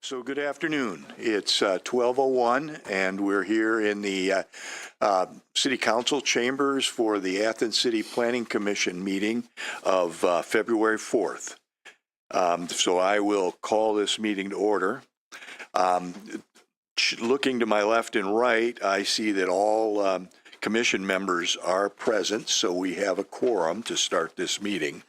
So good afternoon. It's 12:01, and we're here in the City Council chambers for the Athens City Planning Commission meeting of February 4th. So I will call this meeting to order. Looking to my left and right, I see that all commission members are present, so we have a quorum to start this meeting.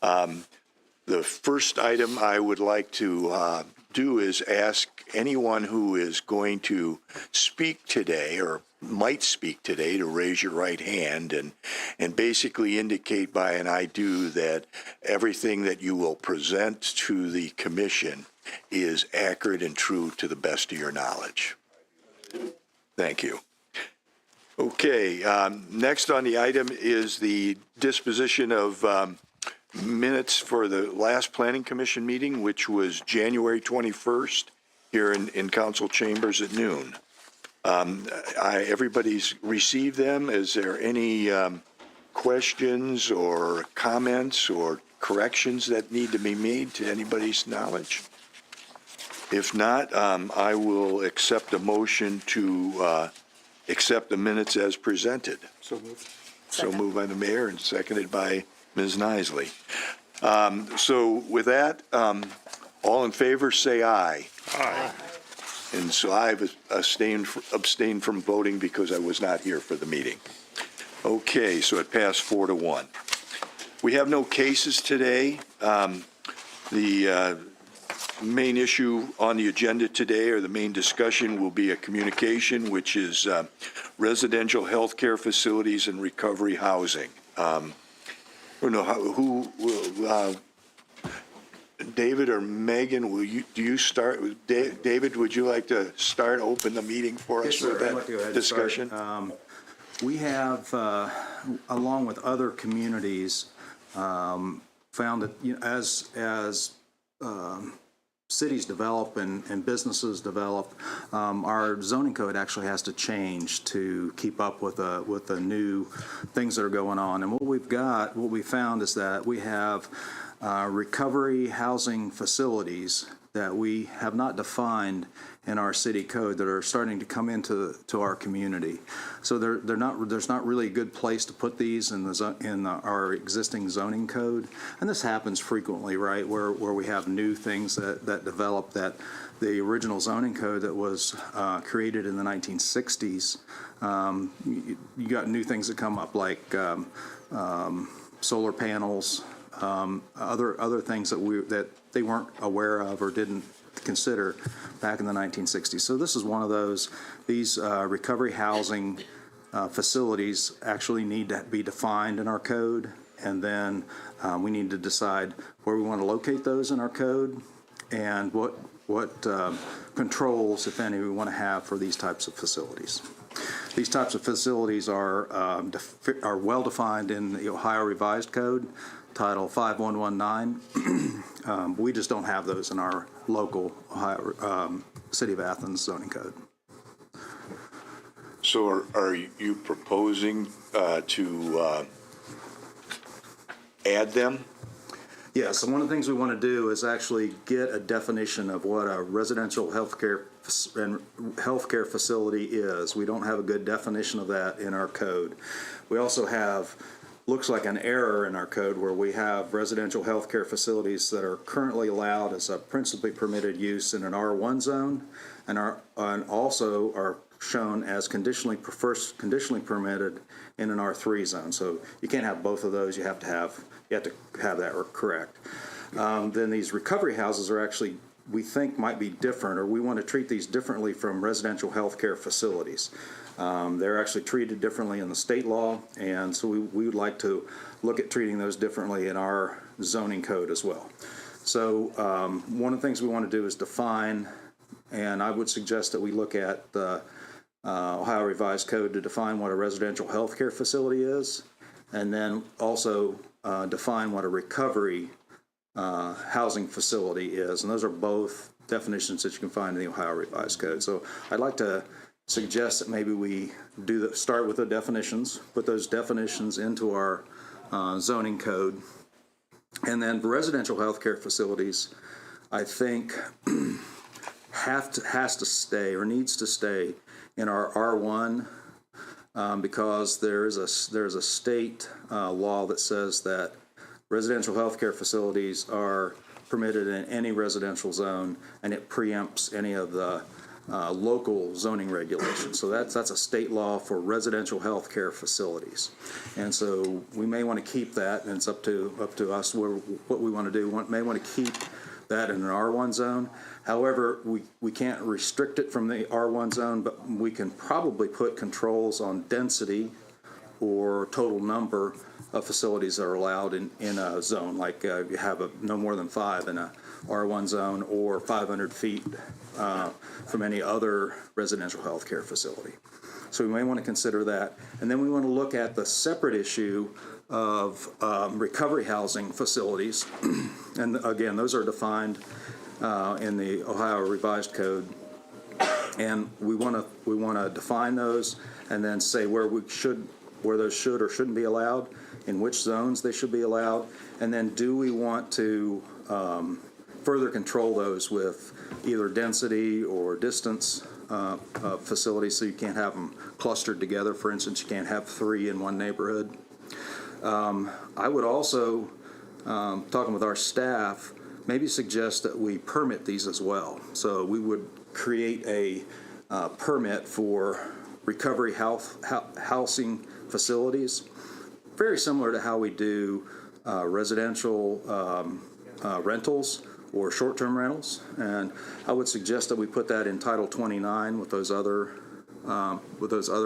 The first item I would like to do is ask anyone who is going to speak today or might speak today to raise your right hand and basically indicate by an I do that everything that you will present to the commission is accurate and true to the best of your knowledge. Thank you. Okay, next on the item is the disposition of minutes for the last Planning Commission meeting, which was January 21st here in council chambers at noon. Everybody's received them. Is there any questions or comments or corrections that need to be made to anybody's knowledge? If not, I will accept a motion to accept the minutes as presented. So moved. So moved by the mayor and seconded by Ms. Nisley. So with that, all in favor say aye. Aye. And so I've abstained from voting because I was not here for the meeting. Okay, so it passed 4-1. We have no cases today. The main issue on the agenda today, or the main discussion, will be a communication, which is residential health care facilities and recovery housing. I don't know who will, David or Megan, do you start? David, would you like to open the meeting for us with that discussion? We have, along with other communities, found that as cities develop and businesses develop, our zoning code actually has to change to keep up with the new things that are going on. And what we found is that we have recovery housing facilities that we have not defined in our city code that are starting to come into our community. So there's not really a good place to put these in our existing zoning code, and this happens frequently, right? Where we have new things that develop that the original zoning code that was created in the 1960s. You got new things that come up like solar panels, other things that they weren't aware of or didn't consider back in the 1960s. So this is one of those. These recovery housing facilities actually need to be defined in our code, and then we need to decide where we want to locate those in our code and what controls, if any, we want to have for these types of facilities. These types of facilities are well defined in the Ohio Revised Code, Title 5119. We just don't have those in our local Ohio, City of Athens zoning code. So are you proposing to add them? Yeah, so one of the things we want to do is actually get a definition of what a residential healthcare facility is. We don't have a good definition of that in our code. We also have looks like an error in our code where we have residential healthcare facilities that are currently allowed as a principally permitted use in an R1 zone and also are shown as conditionally permitted in an R3 zone. So you can't have both of those. You have to have that correct. Then these recovery houses are actually, we think, might be different, or we want to treat these differently from residential healthcare facilities. They're actually treated differently in the state law, and so we would like to look at treating those differently in our zoning code as well. So one of the things we want to do is define, and I would suggest that we look at the Ohio Revised Code to define what a residential healthcare facility is, and then also define what a recovery housing facility is. And those are both definitions that you can find in the Ohio Revised Code. So I'd like to suggest that maybe we start with the definitions, put those definitions into our zoning code, and then for residential healthcare facilities, I think has to stay or needs to stay in our R1 because there's a state law that says that residential healthcare facilities are permitted in any residential zone, and it preempts any of the local zoning regulations. So that's a state law for residential healthcare facilities, and so we may want to keep that, and it's up to us what we want to do. We may want to keep that in an R1 zone. However, we can't restrict it from the R1 zone, but we can probably put controls on density or total number of facilities that are allowed in a zone, like you have no more than 5 in a R1 zone, or 500 feet from any other residential healthcare facility. So we may want to consider that. And then we want to look at the separate issue of recovery housing facilities. And again, those are defined in the Ohio Revised Code. And we want to define those and then say where those should or shouldn't be allowed, in which zones they should be allowed, and then do we want to further control those with either density or distance facilities, so you can't have them clustered together. For instance, you can't have 3 in one neighborhood. I would also, talking with our staff, maybe suggest that we permit these as well. So we would create a permit for recovery housing facilities, very similar to how we do residential rentals or short-term rentals. And I would suggest that we put that in Title 29 with those other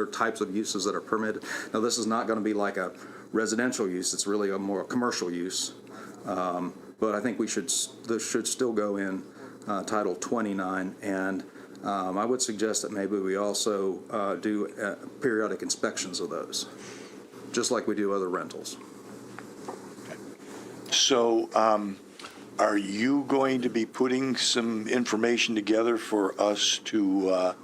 types of uses that are permitted. Now, this is not going to be like a residential use; it's really a more commercial use. But I think this should still go in Title 29, and I would suggest that maybe we also do periodic inspections of those, just like we do other rentals. So are you going to be putting some information together for us to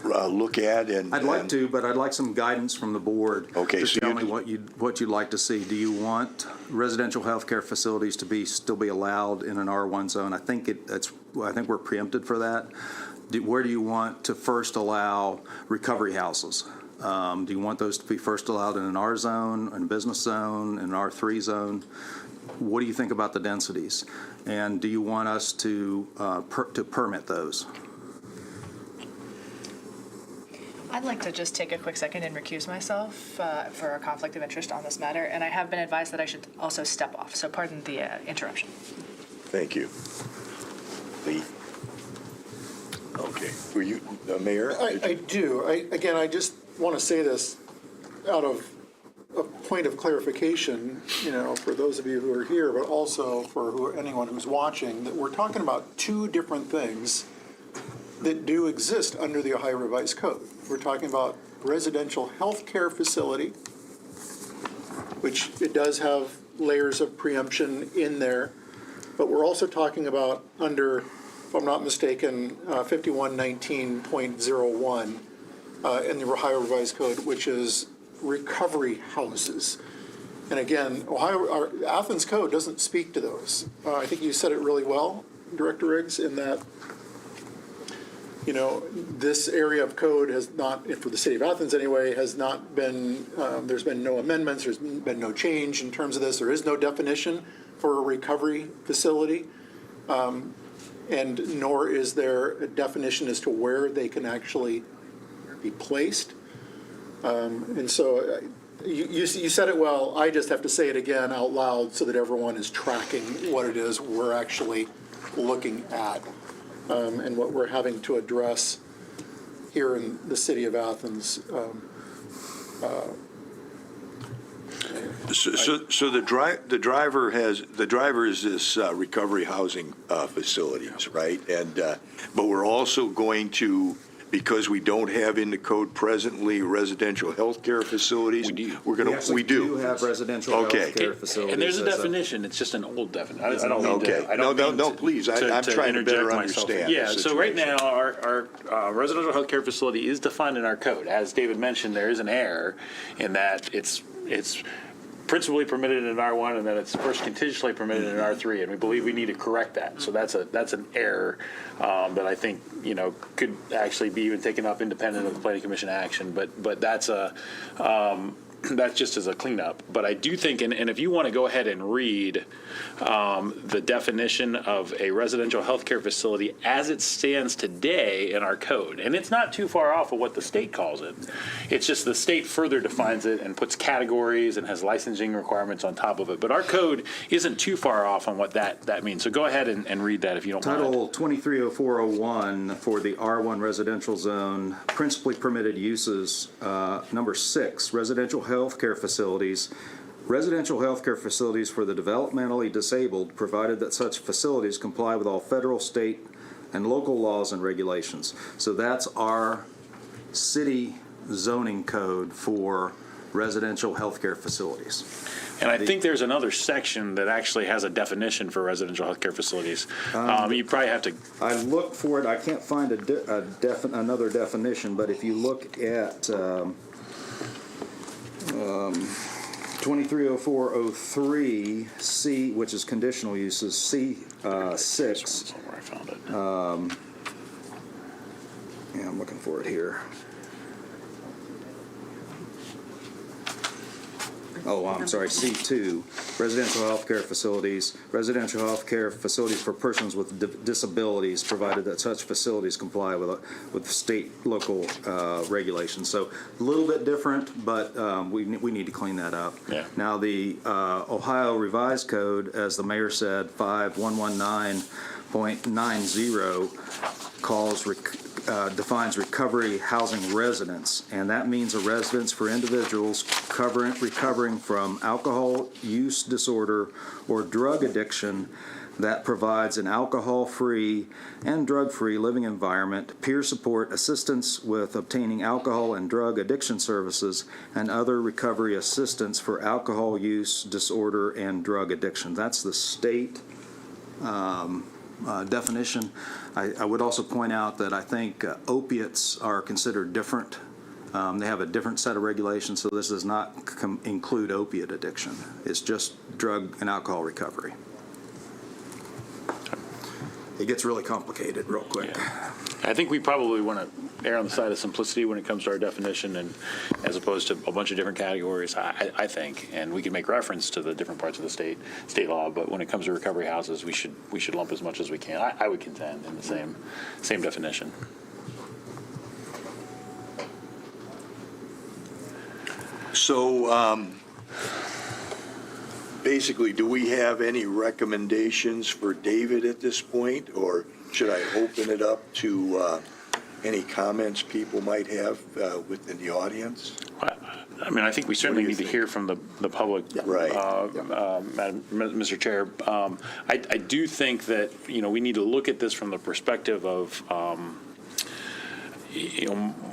look at? And I'd like to, but I'd like some guidance from the board. Okay, Just so tell me what you'd like to see. Do you want residential healthcare facilities to still be allowed in an R1 zone? I think we're preempted for that. Where do you want to first allow recovery houses? Do you want those to be first allowed in an R zone, in a business zone, in an R3 zone? What do you think about the densities? And do you want us to permit those? I'd like to just take a quick second and recuse myself for a conflict of interest on this matter, and I have been advised that I should also step off, so pardon the interruption. Thank you. Lee? Okay. Were you, Mayor? I do. I just want to say this out of a point of clarification, for those of you who are here, but also for anyone who's watching, that we're talking about 2 different things that do exist under the Ohio Revised Code. We're talking about residential health care facility, which it does have layers of preemption in there, but we're also talking about under, if I'm not mistaken, 5119.01 in the Ohio Revised Code, which is recovery houses. And again, Athens Code doesn't speak to those. I think you said it really well, Director Riggs, in that this area of code has not, for the city of Athens anyway, has not been, there's been no amendments, there's been no change in terms of this. There is no definition for a recovery facility, and nor is there a definition as to where they can actually be placed. And so you said it well. I just have to say it again out loud so that everyone is tracking what it is we're actually looking at. And what we're having to address here in the city of Athens. So the driver is this recovery housing facilities, right? And but we're also going to, because we don't have in the code presently residential health care facilities. We do. We do have residential health care facilities. And there's a definition. It's just an old definition. I don't mean Okay. to. I don't mean No, to- please. to- I'm to trying to better interject myself. understand. Yeah. the So right situation. now, our residential healthcare facility is defined in our code. As David mentioned, there is an error in that it's principally permitted in R1, and then it's first contingently permitted in R3, and we believe we need to correct that. So that's an error that I think could actually be even taken up independent of the Planning Commission action. But that's that's just as a cleanup. But I do think, and if you want to go ahead and read the definition of a residential healthcare facility as it stands today in our code, and it's not too far off of what the state calls it. It's just the state further defines it and puts categories and has licensing requirements on top of it. But our code isn't too far off on what that means. So go ahead and read that if you don't mind. Title 230401 for the R1 residential zone, principally permitted uses, number 6, residential healthcare facilities. Residential healthcare facilities for the developmentally disabled, provided that such facilities comply with all federal, state, and local laws and regulations. So that's our city zoning code for residential healthcare facilities. And I think there's another section that actually has a definition for residential healthcare facilities. You probably have to. I looked for it. I can't find another definition, but if you look at 230403C, which is conditional uses, C6. Somewhere I found it. Yeah, I'm looking for it here. Oh, I'm sorry, C2, residential healthcare facilities for persons with disabilities, provided that such facilities comply with state, local regulations. So a little bit different, but we need to clean that up. Yeah. Now, the Ohio Revised Code, as the mayor said, 5119.90 defines recovery housing residence, and that means a residence for individuals recovering from alcohol use disorder or drug addiction that provides an alcohol-free and drug-free living environment, peer support, assistance with obtaining alcohol and drug addiction services, and other recovery assistance for alcohol use disorder and drug addiction. That's the state definition. I would also point out that I think opiates are considered different. They have a different set of regulations, so this does not include opiate addiction. It's just drug and alcohol recovery. It gets really complicated real quick. Yeah. I think we probably want to err on the side of simplicity when it comes to our definition, and as opposed to a bunch of different categories, I think. And we can make reference to the different parts of the state law, but when it comes to recovery houses, we should lump as much as we can. I would contend in the same definition. So basically, do we have any recommendations for David at this point, or should I open it up to any comments people might have within the audience? I mean, I think we certainly need to hear from the public, Right. Mr. Chair. I do think that we need to look at this from the perspective of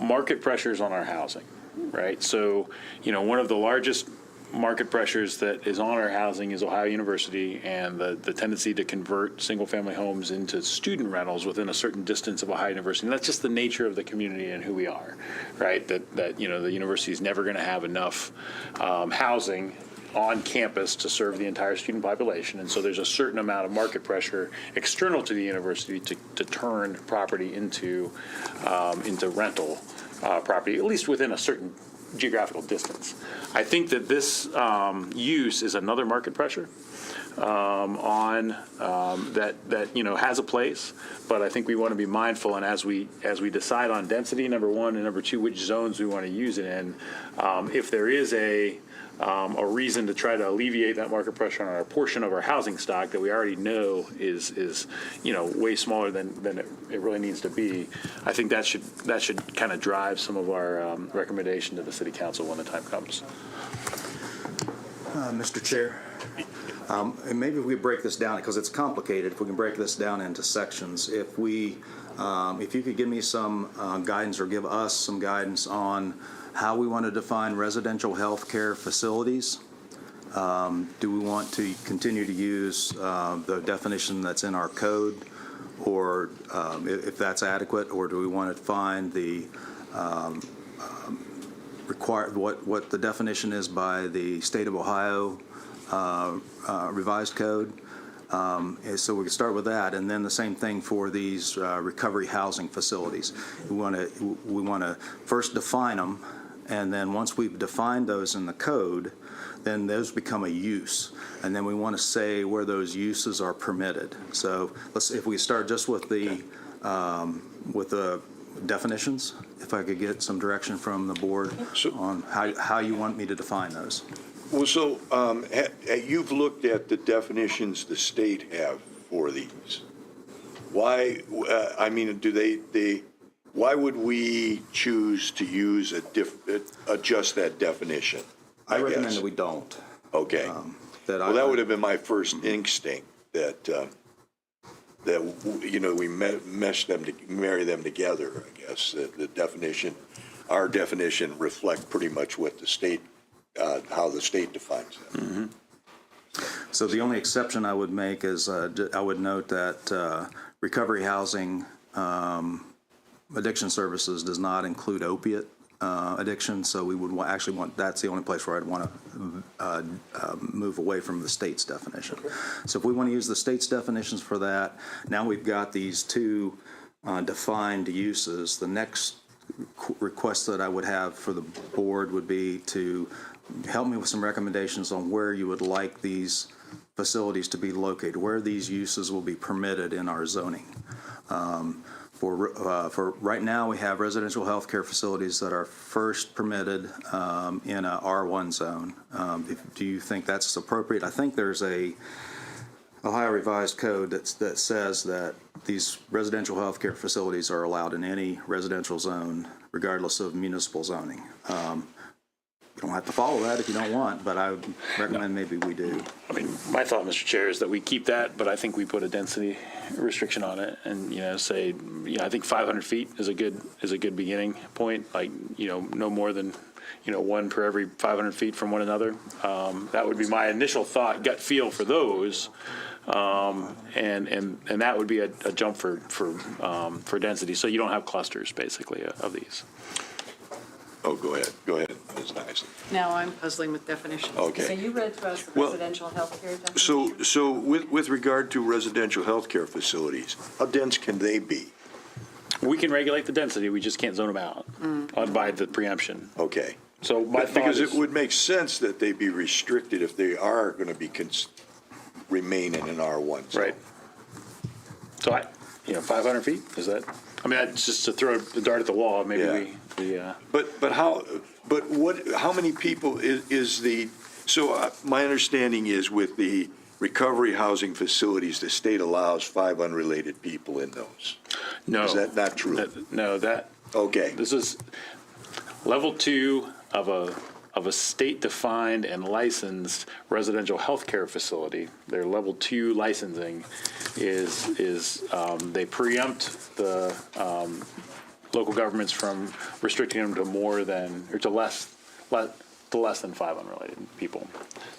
market pressures on our housing, right? So one of the largest market pressures that is on our housing is Ohio University and the tendency to convert single-family homes into student rentals within a certain distance of Ohio University. And that's just the nature of the community and who we are, right? That the university is never going to have enough housing on campus to serve the entire student population. And so there's a certain amount of market pressure external to the university to turn property into rental property, at least within a certain geographical distance. I think that this use is another market pressure on that has a place, but I think we want to be mindful, and as we decide on density, number one, and number two, which zones we want to use it in, if there is a reason to try to alleviate that market pressure on our portion of our housing stock that we already know is way smaller than it really needs to be, I think that should kind of drive some of our recommendation to the City Council when the time comes. Mr. Chair, and maybe if we break this down, because it's complicated, if we can break this down into sections, if you could give me some guidance, or give us some guidance on how we want to define residential health care facilities. Do we want to continue to use the definition that's in our code, or if that's adequate, or do we want to find the required, what the definition is by the State of Ohio revised code. So we can start with that, and then the same thing for these recovery housing facilities. We want to first define them, and then once we've defined those in the code, then those become a use, and then we want to say where those uses are permitted. So if we start just with the definitions, if I could get some direction from the board on how you want me to define those. Well, so you've looked at the definitions the state have for these. Why, I mean, why would we choose to use adjust that definition? I recommend guess? that we don't. Okay. That would have been my first instinct, that we marry them together, I guess. The definition, our definition reflects pretty much what the state, how the state defines them. So the only exception I would make is I would note that recovery housing addiction services does not include opiate addiction, so we would actually want, that's the only place where I'd want to move away from the state's definition. Okay. So if we want to use the state's definitions for that, now we've got these two defined uses. The next request that I would have for the board would be to help me with some recommendations on where you would like these facilities to be located, where these uses will be permitted in our zoning. For right now, we have residential healthcare facilities that are first permitted in a R1 zone. Do you think that's appropriate? I think there's a Ohio Revised Code that says that these residential healthcare facilities are allowed in any residential zone, regardless of municipal zoning. You don't have to follow that if you don't want, but I would recommend maybe we do. I mean, my thought, Mr. Chair, is that we keep that, but I think we put a density restriction on it, and say, I think 500 feet is a good beginning point. Like, no more than one per every 500 feet from one another. That would be my initial thought, gut feel for those, and that would be a jump for density. So you don't have clusters basically of these. Oh, go ahead, Ms. Nyson. Now I'm puzzling with definitions. Okay. So you read to us the Well, residential healthcare definition? So with regard to residential healthcare facilities, how dense can they be? We can regulate the density, we just can't zone them out by the preemption. Okay. So my thought Because is, it would make sense that they be restricted if they are going to be remain in an R1 zone. right. So 500 feet, is that? I mean, that's just to throw the dart at the wall. Maybe Yeah. But how many people is the, so my understanding is with the recovery housing facilities, the state allows 5 unrelated people in those. No. Is that not true? Okay. This is level 2 of a state-defined and licensed residential healthcare facility. Their level 2 licensing is they preempt the local governments from restricting them to more than or to less than 5 unrelated people.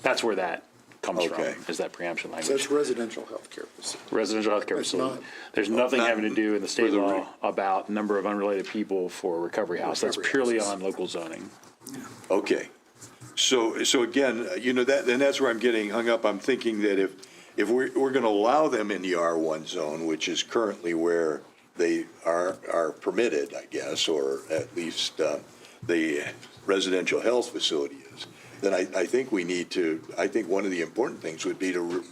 That's where that comes from. Is that preemption language? So it's residential healthcare facility. Residential healthcare facility. There's nothing having to do in the state law about number of unrelated people for recovery house. That's purely on local zoning. Okay. So again, and that's where I'm getting hung up. I'm thinking that if we're going to allow them in the R1 zone, which is currently where they are permitted, I guess, or at least the residential health facility is, then I think we need to, I think one of the important things would be to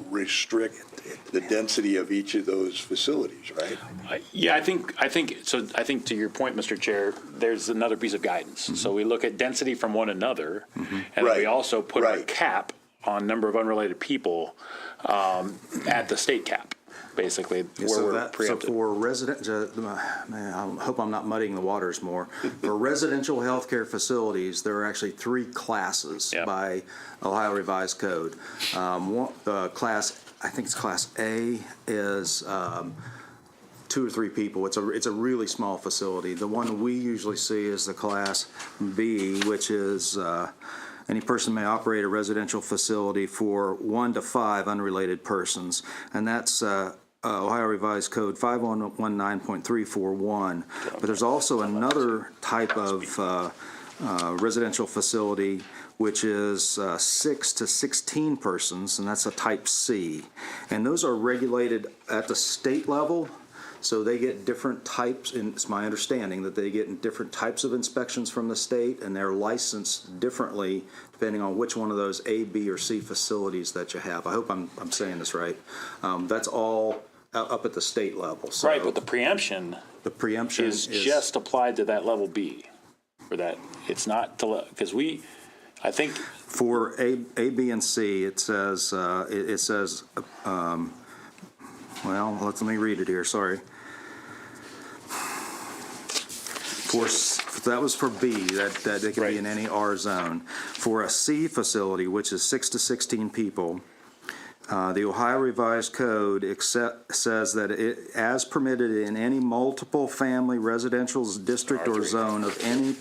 restrict the density of each of those facilities, right? I think to your point, Mr. Chair, there's another piece of guidance. Mm-hmm. So we look at density from one another, and we also put a cap on number of unrelated people at the state cap. Basically, where we're preempted. So for I hope I'm not muddying the waters more. For residential healthcare facilities, there are actually 3 classes by Ohio Revised Code. Class, I think it's Class A, is 2 or 3 people. It's a really small facility. The one we usually see is the Class B, which is any person may operate a residential facility for 1 to 5 unrelated persons, and that's Ohio Revised Code 5119.341. But there's also another type of residential facility which is 6 to 16 persons, and that's a type C. And those are regulated at the state level, so they get different types, and it's my understanding that they get different types of inspections from the state, and they're licensed differently depending on which one of those A, B, or C facilities that you have. I hope I'm saying this right. That's all up at the state level. So Right, but the preemption is just applied to that level B, or that it's not to, because I think for A, B, and C, it says, well, let me read it here, sorry. That was for B, that it can be in any R zone. For a C facility, which is 6 to 16 people, the Ohio Revised Code says that it, as permitted in any multiple family residential district or zone of any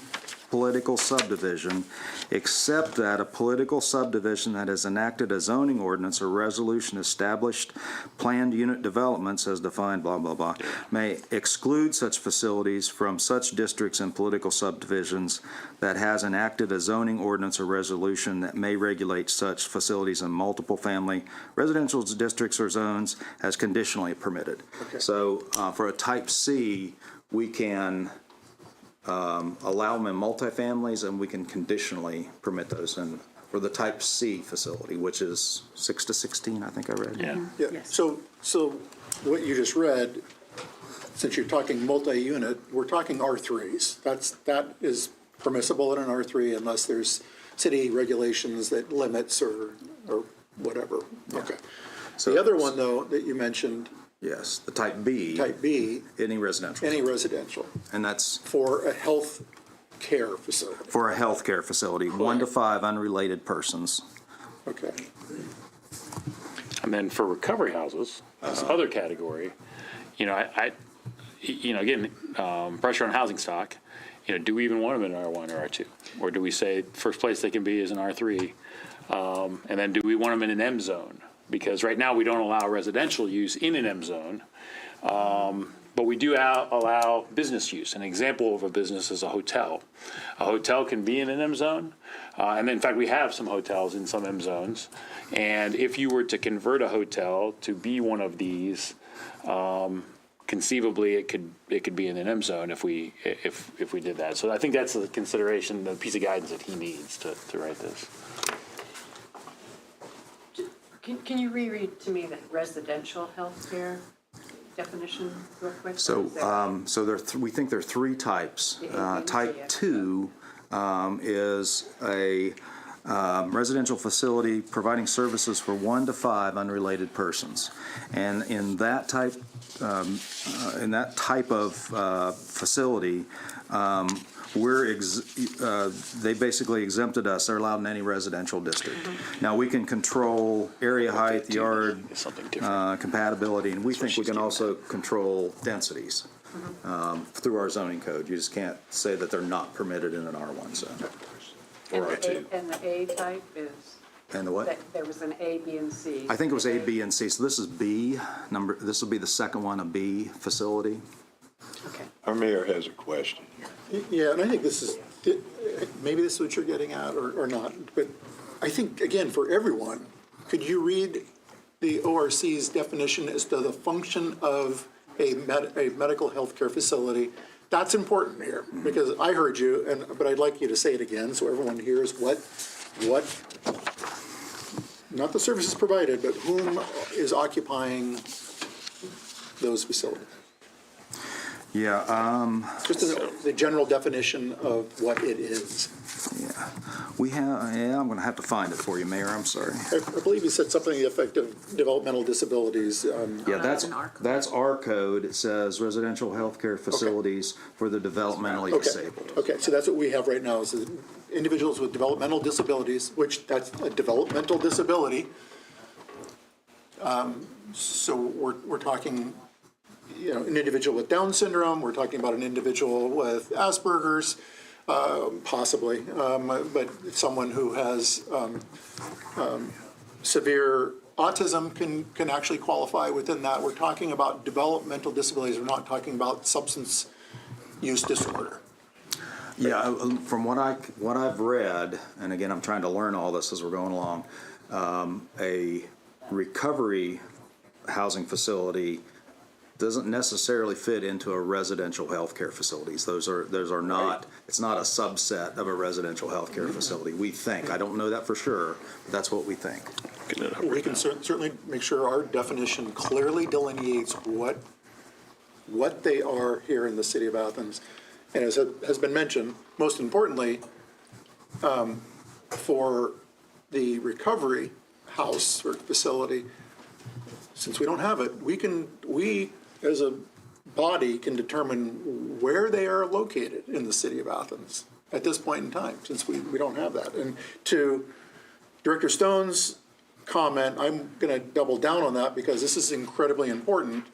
political subdivision, except that a political subdivision that has enacted a zoning ordinance or resolution established planned unit developments as defined, blah, blah, blah, may exclude such facilities from such districts and political subdivisions that has enacted a zoning ordinance or resolution that may regulate such facilities in multiple family residential districts or zones as conditionally permitted. Okay. So for a type C, we can allow them in multifamilies, and we can conditionally permit those in for the type C facility, which is 6 to 16, I think I read. Yeah. Yeah, Yes. so what you just read, since you're talking multi-unit, we're talking R3s. That is permissible in an R3 unless there's city regulations that limits or whatever. Okay. So The other one, though, that you mentioned, Yes, the type B. type B, Any residential. any residential, And that's for a health care facility. for a healthcare facility, 1 to 5 unrelated persons. Okay. And then for recovery houses, this other category, again, pressure on housing stock, do we even want them in R1 or R2? Or do we say first place they can be is an R3? And then do we want them in an M zone? Because right now we don't allow residential use in an M zone, but we do allow business use. An example of a business is a hotel. A hotel can be in an M zone, and in fact we have some hotels in some M zones. And if you were to convert a hotel to be one of these, conceivably it could be in an M zone if we did that. So I think that's the consideration, the piece of guidance that he needs to write this. Can you reread to me the residential healthcare definition real quick? So, we think there are 3 types. Type 2 is a residential facility providing services for 1 to 5 unrelated persons, and in that type of facility, they basically exempted us. They're allowed in any residential district. Now, we can control area height, yard compatibility, and we think we can also control densities through our zoning code. You just can't say that they're not permitted in an R1 zone or R2. And the A type is? And the what? There was an A, B, and C. I think it was A, B, and C. So this is B. This will be the second one, a B facility. Okay. Our mayor has a question. Yeah, and I think maybe this is what you're getting at or not, but I think, again, for everyone, could you read the ORC's definition as to the function of a medical healthcare facility? That's important here, because I heard you, but I'd like you to say it again so everyone hears what, not the services provided, but whom is occupying those facilities. Yeah. Just the general definition of what it is. Yeah. I'm going to have to find it for you, Mayor. I'm sorry. I believe you said something to the effect of developmental disabilities. Yeah, that's our code. It says residential healthcare facilities for the developmentally disabled. Okay, so that's what we have right now, is individuals with developmental disabilities, which that's a developmental disability. So we're talking, an individual with Down syndrome, we're talking about an individual with Asperger's, possibly, but someone who has severe autism can actually qualify within that. We're talking about developmental disabilities. We're not talking about substance use disorder. Yeah, from what I've read, and again, I'm trying to learn all this as we're going along, a recovery housing facility doesn't necessarily fit into a residential healthcare facilities. Those are not, it's not a subset of a residential healthcare facility, we think. I don't know that for sure, but that's what we think. We can certainly make sure our definition clearly delineates what they are here in the city of Athens. And as has been mentioned, most importantly, for the recovery house or facility, since we don't have it, we as a body can determine where they are located in the city of Athens at this point in time, since we don't have that. And to Director Stone's comment, I'm going to double down on that because this is incredibly important,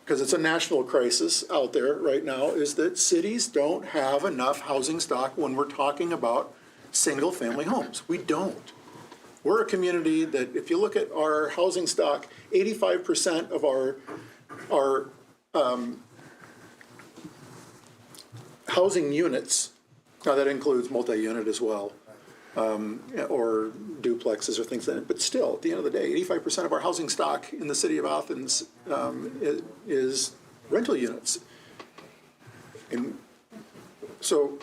because it's a national crisis out there right now, is that cities don't have enough housing stock when we're talking about single-family homes. We don't. We're a community that, if you look at our housing stock, 85% of our housing units, now that includes multi-unit as well, or duplexes or things like that, but still, at the end of the day, 85% of our housing stock in the city of Athens is rental units. And so,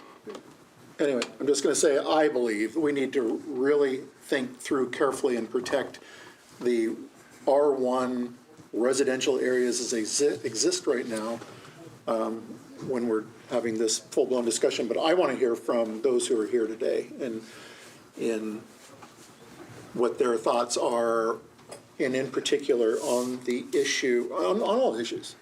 anyway, I'm just going to say, I believe we need to really think through carefully and protect the R1 residential areas as they exist right now when we're having this full-blown discussion. But I want to hear from those who are here today and in what their thoughts are, and in particular on the issue, on all issues.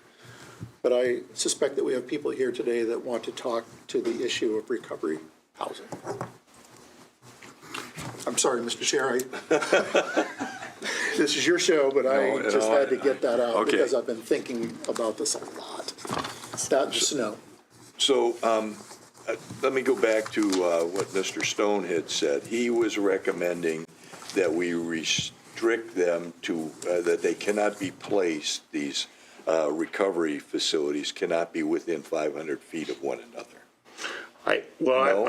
But I suspect that we have people here today that want to talk to the issue of recovery housing. I'm sorry, Mr. Chair, this is your show, but I just had to get that out because I've been thinking about this a lot. Not just snow. So let me go back to what Mr. Stone had said. He was recommending that we restrict them to, that they cannot be placed, these recovery facilities cannot be within 500 feet of one another. I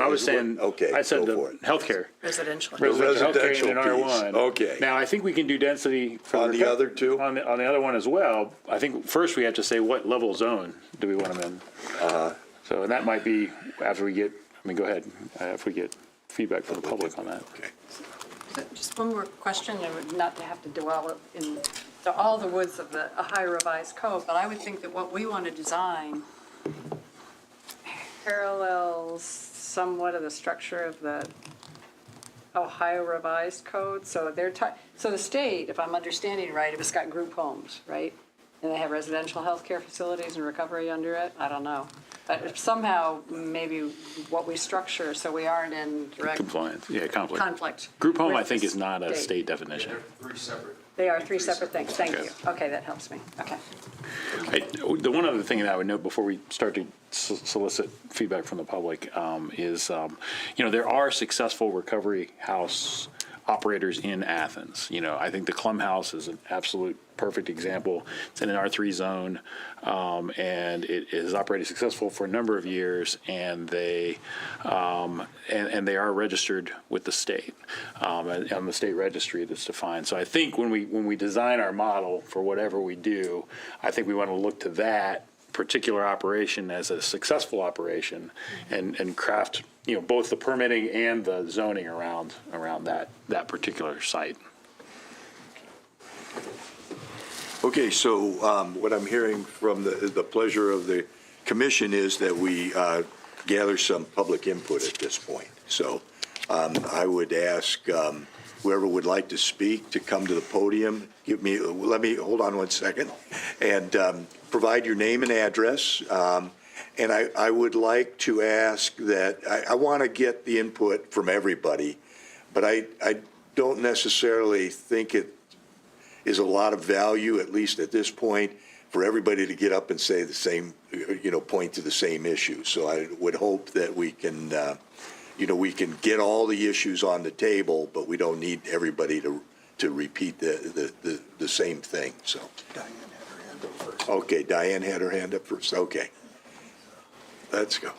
was saying, okay, I said go for it. healthcare. Residential. Residential healthcare Residential in an R1. piece, okay. Now, I think we can do density for On the other two? On the other one as well. I think first we have to say what level zone do we want them in. So, and that might be after we get, go ahead, if we get feedback from the public on that. Okay. Just one more question, and not to have to dwell in all the woods of a high revised code, but I would think that what we want to design parallels somewhat of the structure of the Ohio Revised Code. So so the state, if I'm understanding right, if it's got group homes, right, and they have residential healthcare facilities and recovery under it, I don't know. But somehow, maybe what we structure so we aren't in direct Compliance, conflict. conflict. Group home, with I think, the is not a state definition. They are three separate things. Thank you. Okay, that helps me. Okay. The one other thing that I would note before we start to solicit feedback from the public is, there are successful recovery house operators in Athens. I think the Clem House is an absolute perfect example. It's in an R3 zone, and it is operated successful for a number of years, and they are registered with the state on the state registry that's defined. So I think when we design our model for whatever we do, I think we want to look to that particular operation as a successful operation and craft both the permitting and the zoning around that particular site. Okay, so what I'm hearing from the pleasure of the commission is that we gather some public input at this point. So I would ask whoever would like to speak to come to the podium. Let me hold on one second, and provide your name and address. And I would like to ask that, I want to get the input from everybody, but I don't necessarily think it is a lot of value, at least at this point, for everybody to get up and say the same, point to the same issue. So I would hope that we can, we can get all the issues on the table, but we don't need everybody to to repeat the same thing, so. Okay, Diane had her hand up first, okay. Let's go.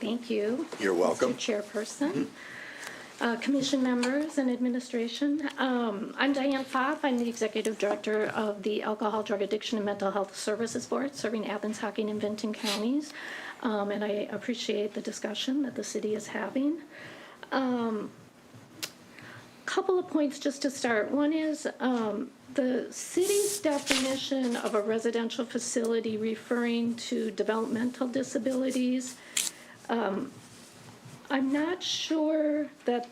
Thank you. You're welcome. Mr. Chairperson, commission members and administration. I'm Diane Pfaff. I'm the Executive Director of the Alcohol, Drug Addiction, and Mental Health Services Board, serving Athens, Hocking, and Benton counties. And I appreciate the discussion that the city is having. Couple of points just to start. One is the city's definition of a residential facility referring to developmental disabilities. I'm not sure that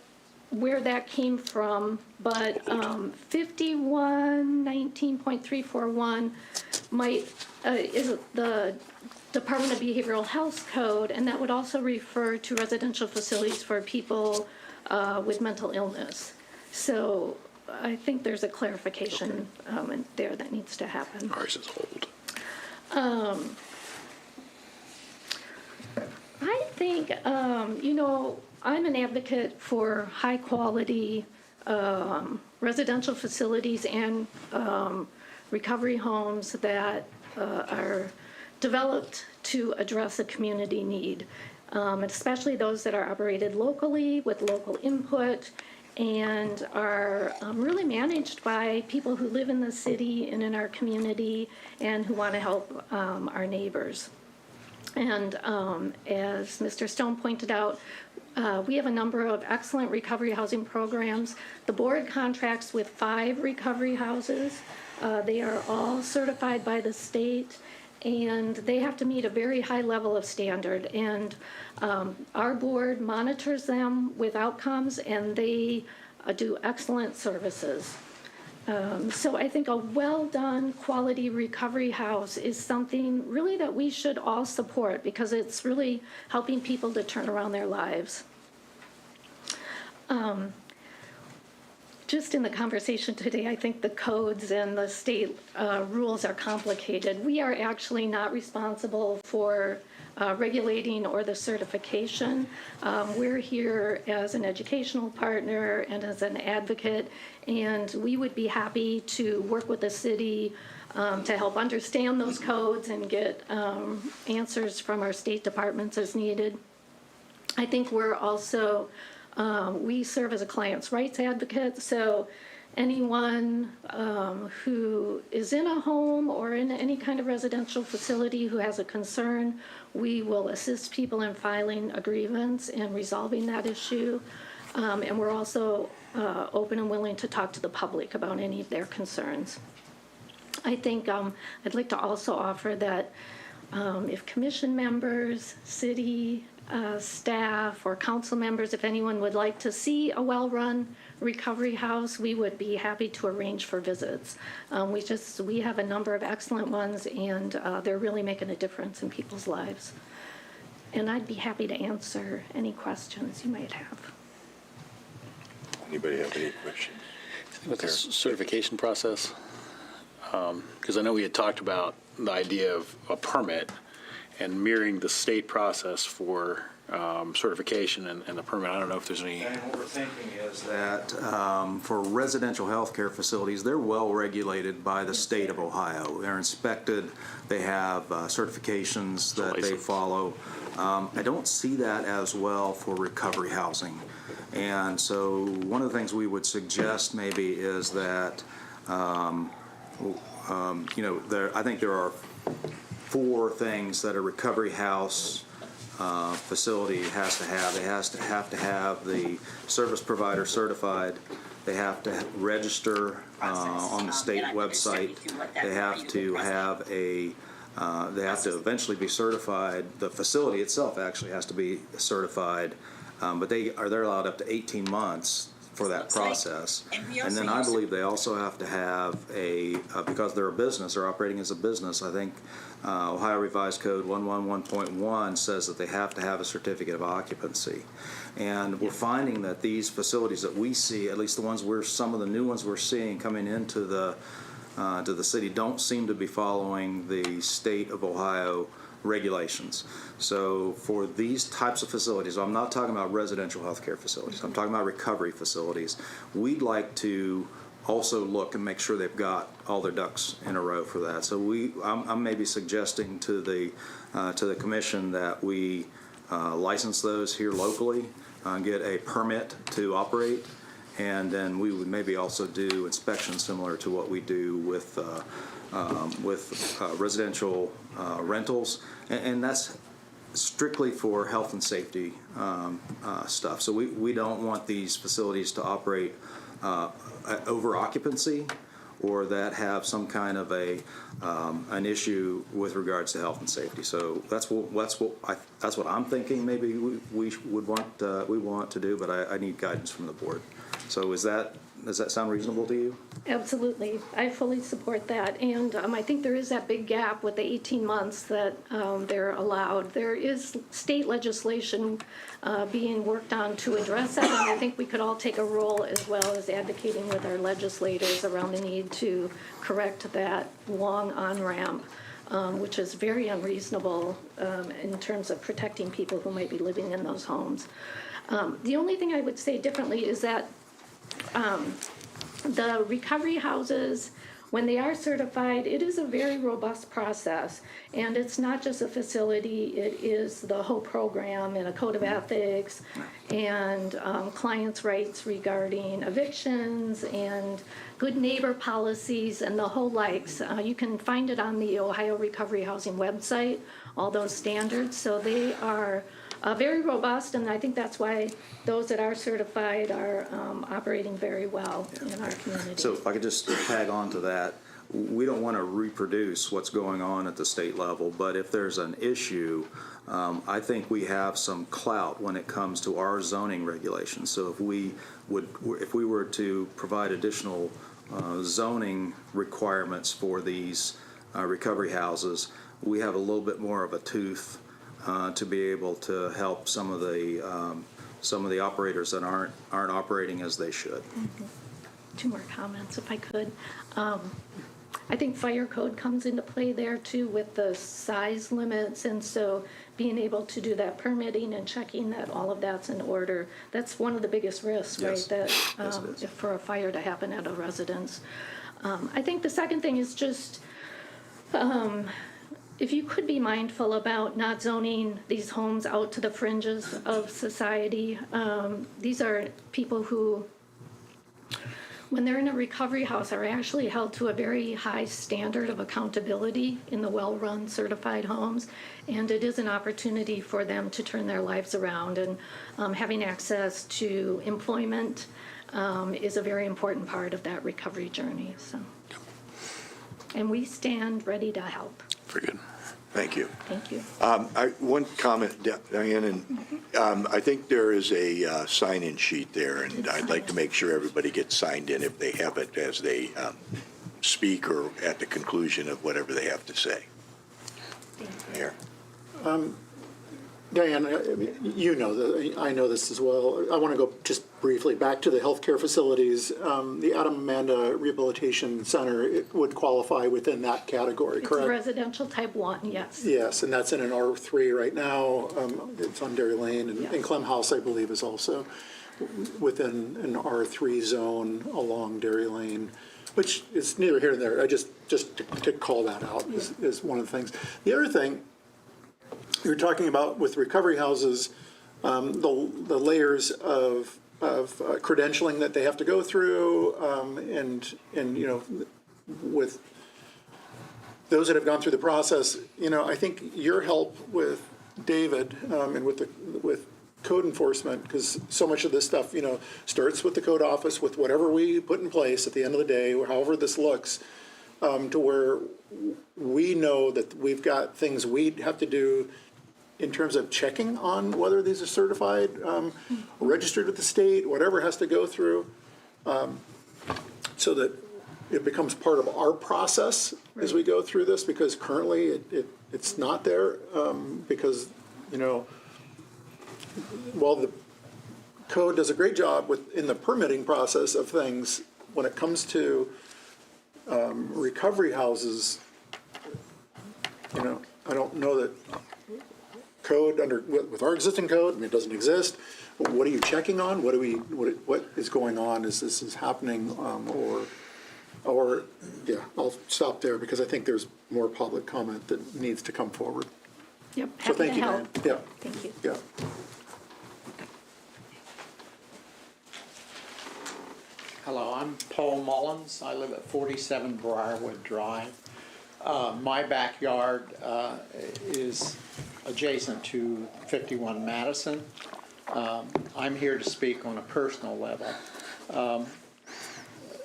where that came from, but 5119.341 might is the Department of Behavioral Health Code, and that would also refer to residential facilities for people with mental illness. So I think there's a clarification in there that needs to happen. Ours is old. I think, I'm an advocate for high-quality residential facilities and recovery homes that are developed to address a community need, and especially those that are operated locally with local input and are really managed by people who live in the city and in our community and who want to help our neighbors. And as Mr. Stone pointed out, we have a number of excellent recovery housing programs. The board contracts with 5 recovery houses. They are all certified by the state, and they have to meet a very high level of standard. And our board monitors them with outcomes, and they do excellent services. So I think a well-done quality recovery house is something really that we should all support because it's really helping people to turn around their lives. Just in the conversation today, I think the codes and the state rules are complicated. We are actually not responsible for regulating or the certification. We're here as an educational partner and as an advocate, and we would be happy to work with the city to help understand those codes and get answers from our state departments as needed. I think we're also, we serve as a client's rights advocate, so anyone who is in a home or in any kind of residential facility who has a concern, we will assist people in filing a grievance and resolving that issue. And we're also open and willing to talk to the public about any of their concerns. I think I'd like to also offer that if commission members, city staff, or council members, if anyone would like to see a well-run recovery house, we would be happy to arrange for visits. We have a number of excellent ones, and they're really making a difference in people's lives. And I'd be happy to answer any questions you might have. Anybody have any questions? With the certification process, because I know we had talked about the idea of a permit and mirroring the state process for certification and the permit. I don't know if there's any. And what we're thinking is that for residential healthcare facilities, they're well regulated by the state of Ohio. They're inspected. They have certifications that they follow. I don't see that as well for recovery housing. And so one of the things we would suggest maybe is that, I think there are 4 things that a recovery house facility has to have. They have to have the service provider certified. They have to register on the state website. They have to have they have to eventually be certified. The facility itself actually has to be certified, but they're allowed up to 18 months for that process. And then I believe they also have to have because they're a business, they're operating as a business, I think Ohio Revised Code 111.1 says that they have to have a certificate of occupancy. And we're finding that these facilities that we see, at least the ones some of the new ones we're seeing coming into the city, don't seem to be following the state of Ohio regulations. So for these types of facilities, I'm not talking about residential healthcare facilities, I'm talking about recovery facilities. We'd like to also look and make sure they've got all their ducks in a row for that. So I'm maybe suggesting to the commission that we license those here locally, get a permit to operate, and then we would maybe also do inspections similar to what we do with residential rentals, and that's strictly for health and safety stuff. So we don't want these facilities to operate over occupancy or that have some kind of an issue with regards to health and safety. So that's what I'm thinking. Maybe we want to do, but I need guidance from the board. So does that sound reasonable to you? Absolutely. I fully support that. And I think there is that big gap with the 18 months that they're allowed. There is state legislation being worked on to address that, and I think we could all take a role as well as advocating with our legislators around the need to correct that long on-ramp, which is very unreasonable in terms of protecting people who might be living in those homes. The only thing I would say differently is that the recovery houses, when they are certified, it is a very robust process. And it's not just a facility, it is the whole program and a code of ethics and clients' rights regarding evictions and good neighbor policies and the whole likes. You can find it on the Ohio Recovery Housing website, all those standards. So they are very robust, and I think that's why those that are certified are operating very well in our community. So if I could just tag on to that, we don't want to reproduce what's going on at the state level, but if there's an issue, I think we have some clout when it comes to our zoning regulations. So if we were to provide additional zoning requirements for these recovery houses, we have a little bit more of a tooth to be able to help some of the operators that aren't operating as they should. Mm-hmm. Two more comments, if I could. I think fire code comes into play there too with the size limits, and so being able to do that permitting and checking that all of that's in order, that's one of the biggest risks, Yes. right? That Yes, it is. for a fire to happen at a residence. I think the second thing is just if you could be mindful about not zoning these homes out to the fringes of society. These are people who, when they're in a recovery house, are actually held to a very high standard of accountability in the well-run certified homes, and it is an opportunity for them to turn their lives around, and having access to employment is a very important part of that recovery journey. So, and we stand ready to help. Very good. Thank you. Thank you. One comment, Diane, and I think there is a sign-in sheet there, and I'd like to make sure everybody gets signed in if they have it as they speak or at the conclusion of whatever they have to say. Here. Diane, you know, I know this as well. I want to go just briefly back to the healthcare facilities. The Adam Amanda Rehabilitation Center, it would qualify within that category, It's correct? residential type 1, yes. Yes, and that's in an R3 right now. It's on Dairy Lane, and Clem House, I believe, is also within an R3 zone along Dairy Lane, which is neither here nor there. I just to call that out is one of the things. The other thing you're talking about with recovery houses, the layers of credentialing that they have to go through, and you know, with those that have gone through the process, you know, I think your help with David and with code enforcement, because so much of this stuff, you know, starts with the code office with whatever we put in place at the end of the day, or however this looks, to where we know that we've got things we have to do in terms of checking on whether these are certified, registered with the state, whatever has to go through, so that it becomes part of our process as we go through this, because currently it's not there, because, you know, while the code does a great job in the permitting process of things, when it comes to recovery houses, you know, I don't know that code with our existing code, I mean, it doesn't exist. What are you checking on? What is going on? Is this happening, or, yeah, I'll stop there because I think there's more public comment that needs to come forward. Yep, So happy thank to you, help. Dan. Yeah, Thank you. yeah. Hello, I'm Paul Mullins. I live at 47 Briarwood Drive. My backyard is adjacent to 51 Madison. I'm here to speak on a personal level.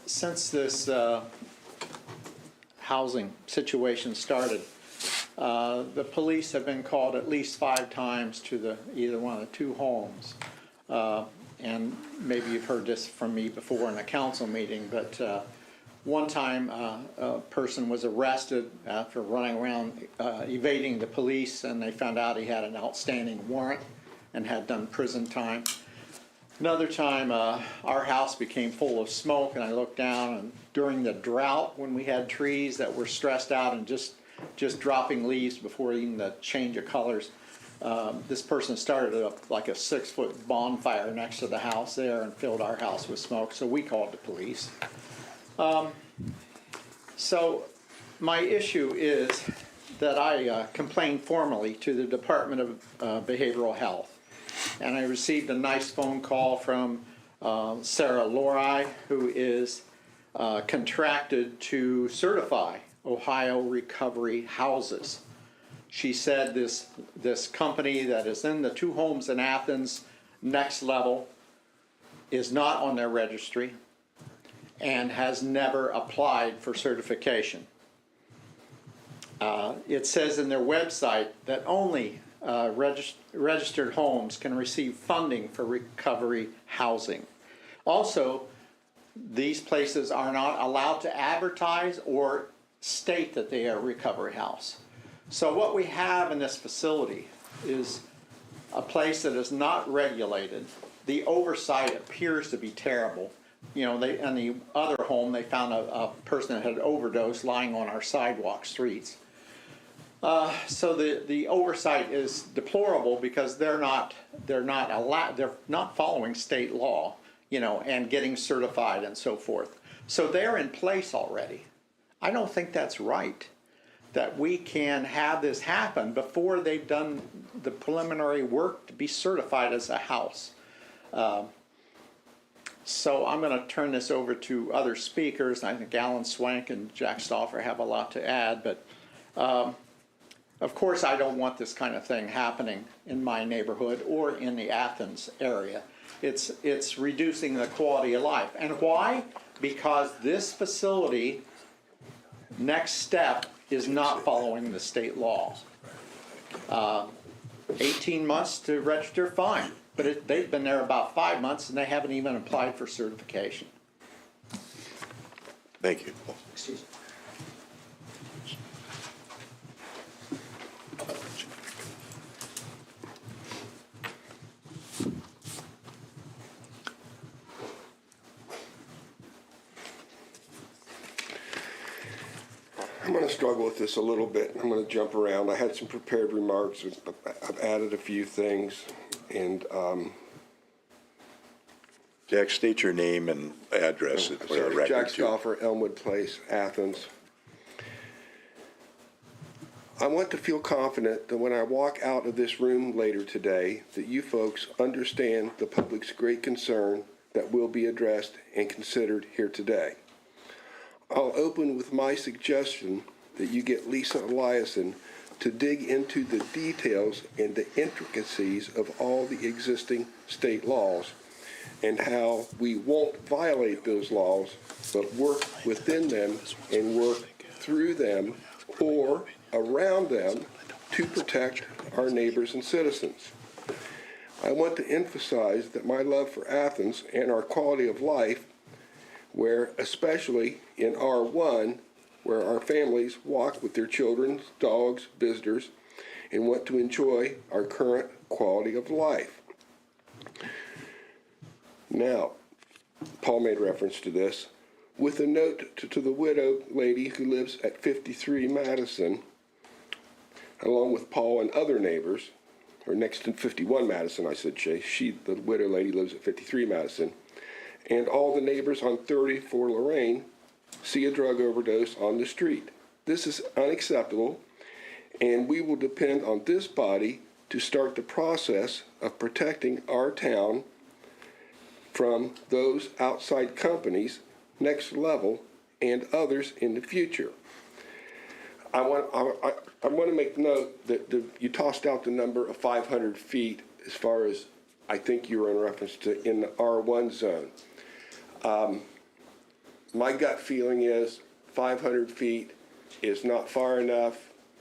Since this housing situation started, the police have been called at least 5 times to either one of the 2 homes. And maybe you've heard this from me before in a council meeting, but one time a person was arrested after running around evading the police, and they found out he had an outstanding warrant and had done prison time. Another time our house became full of smoke, and I looked down, and during the drought when we had trees that were stressed out and just dropping leaves before even the change of colors, this person started like a 6-foot bonfire next to the house there and filled our house with smoke, so we called the police. So my issue is that I complained formally to the Department of Behavioral Health, and I received a nice phone call from Sarah Lori, who is contracted to certify Ohio recovery houses. She said this company that is in the 2 homes in Athens, Next Level, is not on their registry and has never applied for certification. It says in their website that only registered homes can receive funding for recovery housing. Also, these places are not allowed to advertise or state that they are a recovery house. So what we have in this facility is a place that is not regulated. The oversight appears to be terrible. You know, in the other home, they found a person that had overdosed lying on our sidewalk streets. So the oversight is deplorable because they're not following state law, you know, and getting certified and so forth. So they're in place already. I don't think that's right, that we can have this happen before they've done the preliminary work to be certified as a house. So I'm going to turn this over to other speakers. I think Alan Swank and Jack Stauffer have a lot to add, but of course I don't want this kind of thing happening in my neighborhood or in the Athens area. It's reducing the quality of life. And why? Because this facility, Next Step, is not following the state law. 18 months to register, fine. But they've been there about 5 months and they haven't even applied for certification. Thank you. Excuse me. I'm going to struggle with this a little bit. I'm going to jump around. I had some prepared remarks. I've added a few things. And Jack, state your name and address for the record. Jack too. Stauffer, Elmwood Place, Athens. I want to feel confident that when I walk out of this room later today, that you folks understand the public's great concern that will be addressed and considered here today. I'll open with my suggestion that you get Lisa Eliason to dig into the details and the intricacies of all the existing state laws and how we won't violate those laws, but work within them and work through them or around them to protect our neighbors and citizens. I want to emphasize that my love for Athens and our quality of life, where especially in R1, where our families walk with their children, dogs, visitors, and want to enjoy our current quality of life. Now, Paul made reference to this. With a note to the widowed lady who lives at 53 Madison, along with Paul and other neighbors, or next to 51 Madison, I should say. The widow lady, lives at 53 Madison. And all the neighbors on 34 Lorraine see a drug overdose on the street. This is unacceptable, and we will depend on this body to start the process of protecting our town from those outside companies, Next Level, and others in the future. I want to make note that you tossed out the number of 500 feet as far as, I think you were in reference to in the R1 zone. My gut feeling is 500 feet is not far enough.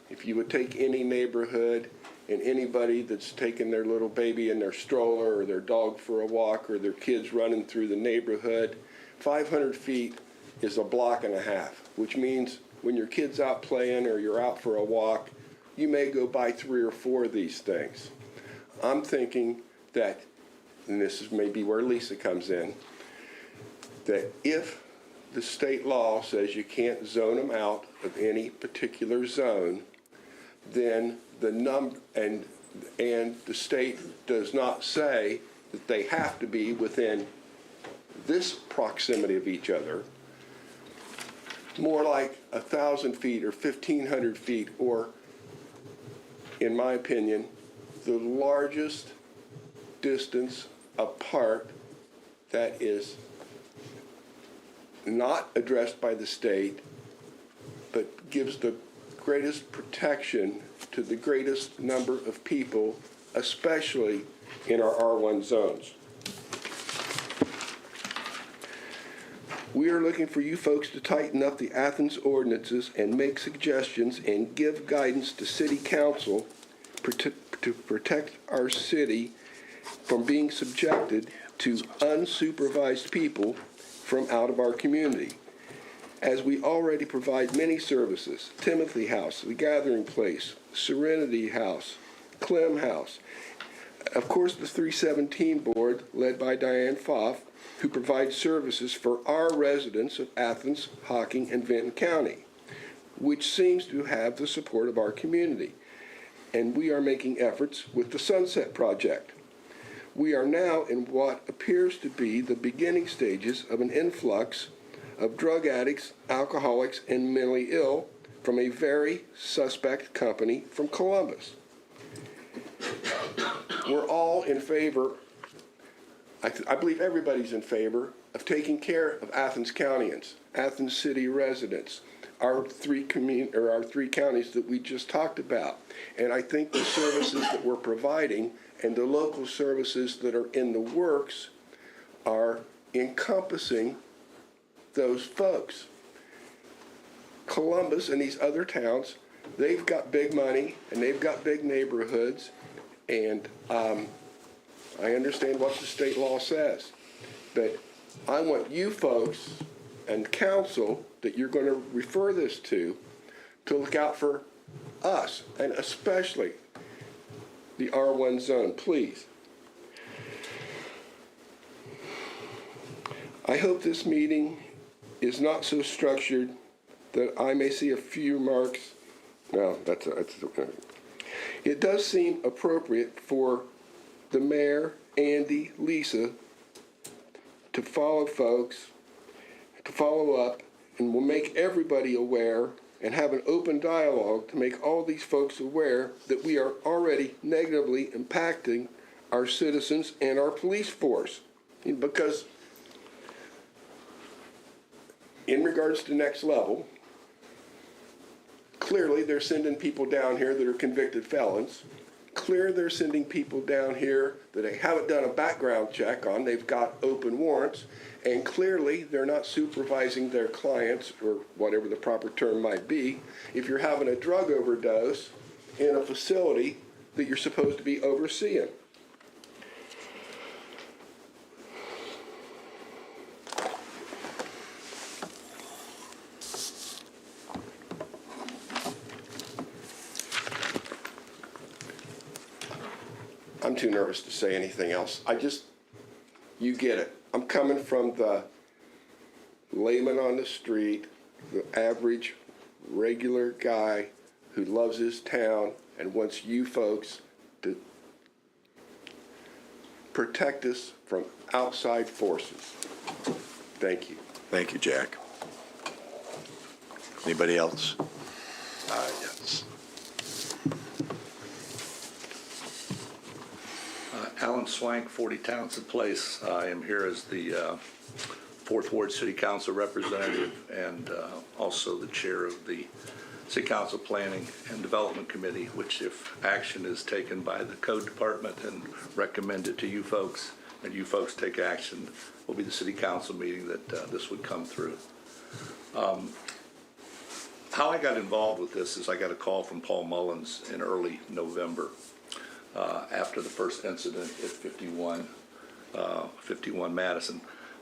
If you would take any neighborhood and anybody that's taking their little baby in their stroller or their dog for a walk or their kids running through the neighborhood, 500 feet is a block and a half, which means when your kid's out playing or you're out for a walk, you may go by 3 or 4 of these things. I'm thinking that, and this is maybe where Lisa comes in, that if the state law says you can't zone them out of any particular zone, then the the state does not say that they have to be within this proximity of each other, more like 1,000 feet or 1,500 feet, or, in my opinion, the largest distance apart that is not addressed by the state, but gives the greatest protection to the greatest number of people, especially in our R1 zones. We are looking for you folks to tighten up the Athens ordinances and make suggestions and give guidance to City Council to protect our city from being subjected to unsupervised people from out of our community. As we already provide many services, Timothy House, The Gathering Place, Serenity House, Clem House, of course the 317 Board, led by Diane Pfaff, who provides services for our residents of Athens, Hocking, and Vinton County, which seems to have the support of our community. And we are making efforts with the Sunset Project. We are now in what appears to be the beginning stages of an influx of drug addicts, alcoholics, and mentally ill from a very suspect company from Columbus. We're all in favor, I believe everybody's in favor of taking care of Athens Countyans, Athens City residents, our three counties that we just talked about. And I think the services that we're providing and the local services that are in the works are encompassing those folks. Columbus and these other towns, they've got big money and they've got big neighborhoods, and I understand what the state law says, but I want you folks and council that you're going to refer this to look out for us, and especially the R1 zone, please. I hope this meeting is not so structured that I may see a few marks. No, it does seem appropriate for the mayor, Andy, Lisa, to follow folks, to follow up, and we'll make everybody aware and have an open dialogue to make all these folks aware that we are already negatively impacting our citizens and our police force. Because in regards to Next Level, clearly they're sending people down here that are convicted felons. Clear they're sending people down here that they haven't done a background check on. They've got open warrants. And clearly they're not supervising their clients, or whatever the proper term might be, if you're having a drug overdose in a facility that you're supposed to be overseeing. I'm too nervous to say anything else. You get it. I'm coming from the layman on the street, the average, regular guy who loves his town and wants you folks to protect us from outside forces. Thank you. Thank you, Jack. Anybody else? Yes. Alan Swank, 40 Townsend Place. I am here as the Fourth Ward City Council representative and also the chair of the City Council Planning and Development Committee, which if action is taken by the Code Department and recommended to you folks, and you folks take action, will be the City Council meeting that this would come through. How I got involved with this is I got a call from Paul Mullins in early November after the first incident at 51 Madison.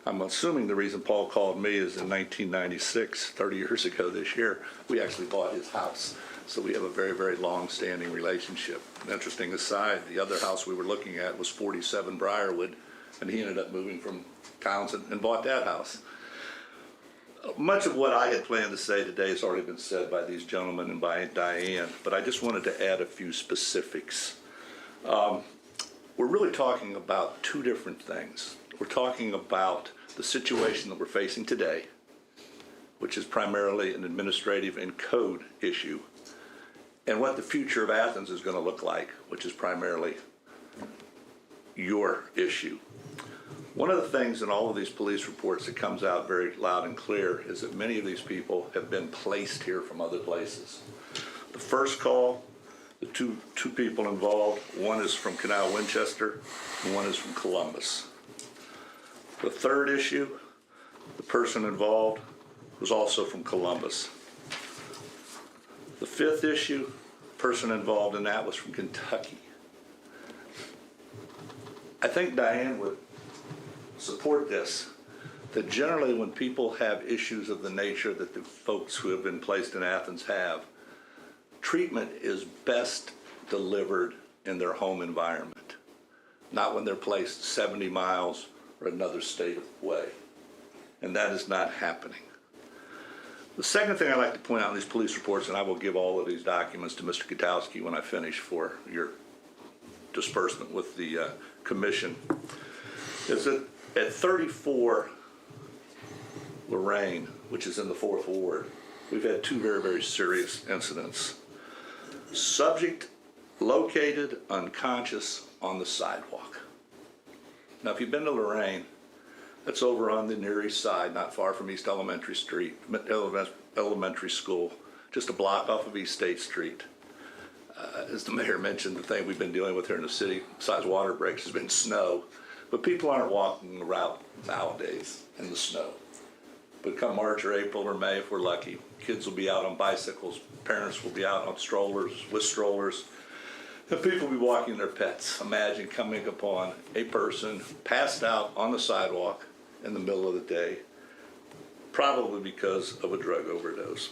I'm assuming the reason Paul called me is in 1996, 30 years ago this year, we actually bought his house. So we have a very, very long-standing relationship. An interesting aside, the other house we were looking at was 47 Briarwood, and he ended up moving from Townsend and bought that house. Much of what I had planned to say today has already been said by these gentlemen and by Diane, but I just wanted to add a few specifics. We're really talking about two different things. We're talking about the situation that we're facing today, which is primarily an administrative and code issue, and what the future of Athens is going to look like, which is primarily your issue. One of the things in all of these police reports that comes out very loud and clear is that many of these people have been placed here from other places. The first call, the two people involved, one is from Canal Winchester and one is from Columbus. The third issue, the person involved was also from Columbus. The fifth issue, person involved in that was from Kentucky. I think Diane would support this, that generally when people have issues of the nature that the folks who have been placed in Athens have, treatment is best delivered in their home environment, not when they're placed 70 miles or another state away. And that is not happening. The second thing I'd like to point out in these police reports, and I will give all of these documents to Mr. Kotowski when I finish for your disbursement with the commission, is that at 34 Lorraine, which is in the 4th Ward, we've had two very, very serious incidents. Subject located unconscious on the sidewalk. Now, if you've been to Lorraine, that's over on the Near East Side, not far from East Elementary School, just a block off of East State Street. As the mayor mentioned, the thing we've been dealing with here in the city, besides water breaks, has been snow. But people aren't walking around nowadays in the snow. But come March or April or May, if we're lucky, kids will be out on bicycles, parents will be out on strollers, with strollers, and people will be walking their pets. Imagine coming upon a person passed out on the sidewalk in the middle of the day, probably because of a drug overdose.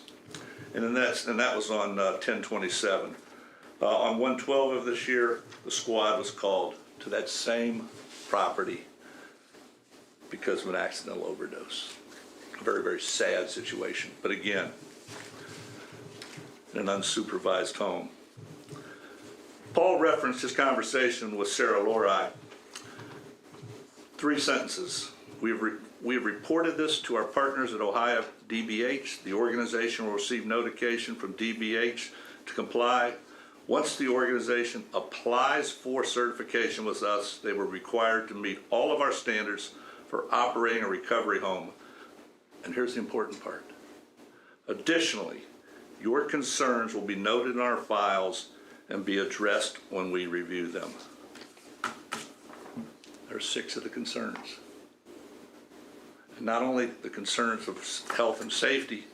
And that was on 10/27. On 1/12 of this year, the squad was called to that same property because of an accidental overdose. A very, very sad situation. But again, in an unsupervised home. Paul referenced his conversation with Sarah Lori. 3 sentences. We have reported this to our partners at Ohio DBH. The organization will receive notification from DBH to comply. Once the organization applies for certification with us, they were required to meet all of our standards for operating a recovery home. And here's the important part. Additionally, your concerns will be noted in our files and be addressed when we review them. There are 6 of the concerns. And not only the concerns of health and safety,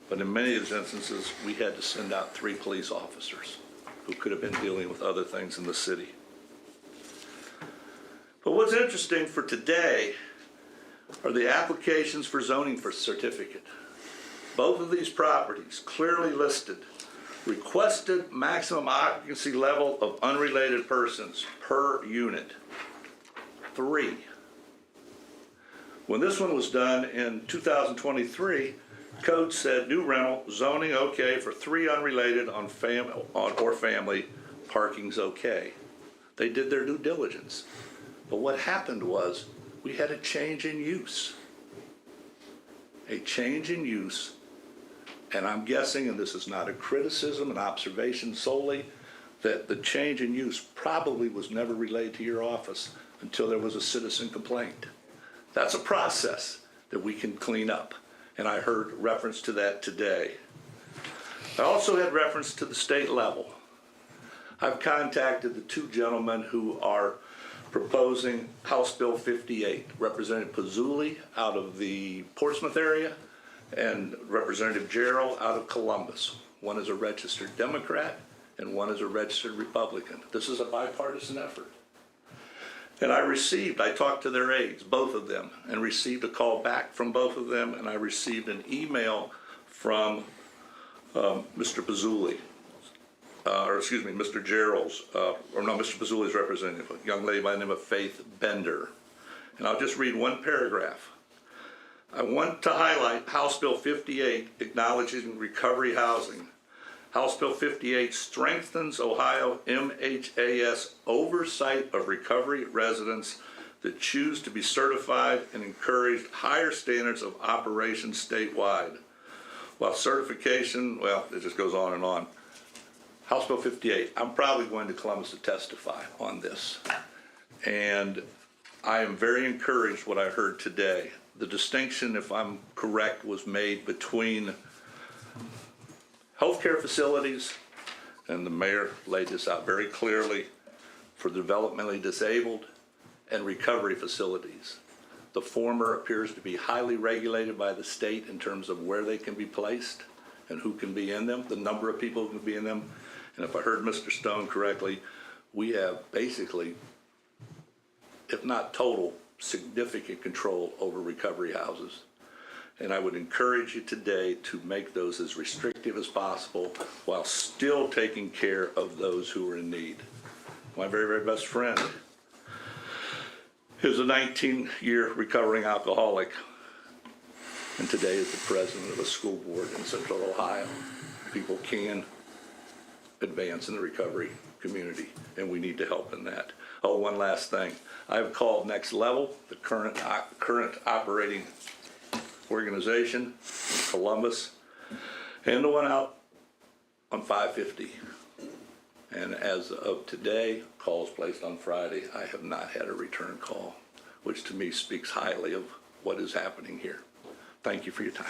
but in many of these instances, we had to send out 3 police officers who could have been dealing with other things in the city. But what's interesting for today are the applications for zoning for certificate. Both of these properties clearly listed requested maximum occupancy level of unrelated persons per unit, 3. When this one was done in 2023, Code said new rental, zoning okay for 3 unrelated on or family, parking's okay. They did their due diligence. But what happened was we had a change in use. A change in use, and I'm guessing, and this is not a criticism, an observation solely, that the change in use probably was never relayed to your office until there was a citizen complaint. That's a process that we can clean up, and I heard reference to that today. I also had reference to the state level. I've contacted the 2 gentlemen who are proposing House Bill 58, Representative Pazzulli out of the Portsmouth area and Representative Gerald out of Columbus. One is a registered Democrat and one is a registered Republican. This is a bipartisan effort. And I talked to their aides, both of them, and received a call back from both of them, and I received an email from Mr. Pazzulli. Mr. Gerald's, Mr. Pazzulli's representative, a young lady by the name of Faith Bender. And I'll just read one paragraph. I want to highlight House Bill 58, acknowledging recovery housing. House Bill 58 strengthens Ohio MHAS oversight of recovery residents that choose to be certified and encourage higher standards of operation statewide. While certification, well, it just goes on and on. House Bill 58, I'm probably going to Columbus to testify on this. And I am very encouraged what I heard today. The distinction, if I'm correct, was made between healthcare facilities, and the mayor laid this out very clearly, for the developmentally disabled and recovery facilities. The former appears to be highly regulated by the state in terms of where they can be placed and who can be in them, the number of people who can be in them. And if I heard Mr. Stone correctly, we have basically, if not total, significant control over recovery houses. And I would encourage you today to make those as restrictive as possible while still taking care of those who are in need. My very, very best friend is a 19-year recovering alcoholic, and today is the president of a school board in Central Ohio. People can advance in the recovery community, and we need to help in that. Oh, one last thing. I've called Next Level, the current operating organization in Columbus, and the one out on 550. And as of today, calls placed on Friday, I have not had a return call, which to me speaks highly of what is happening here. Thank you for your time.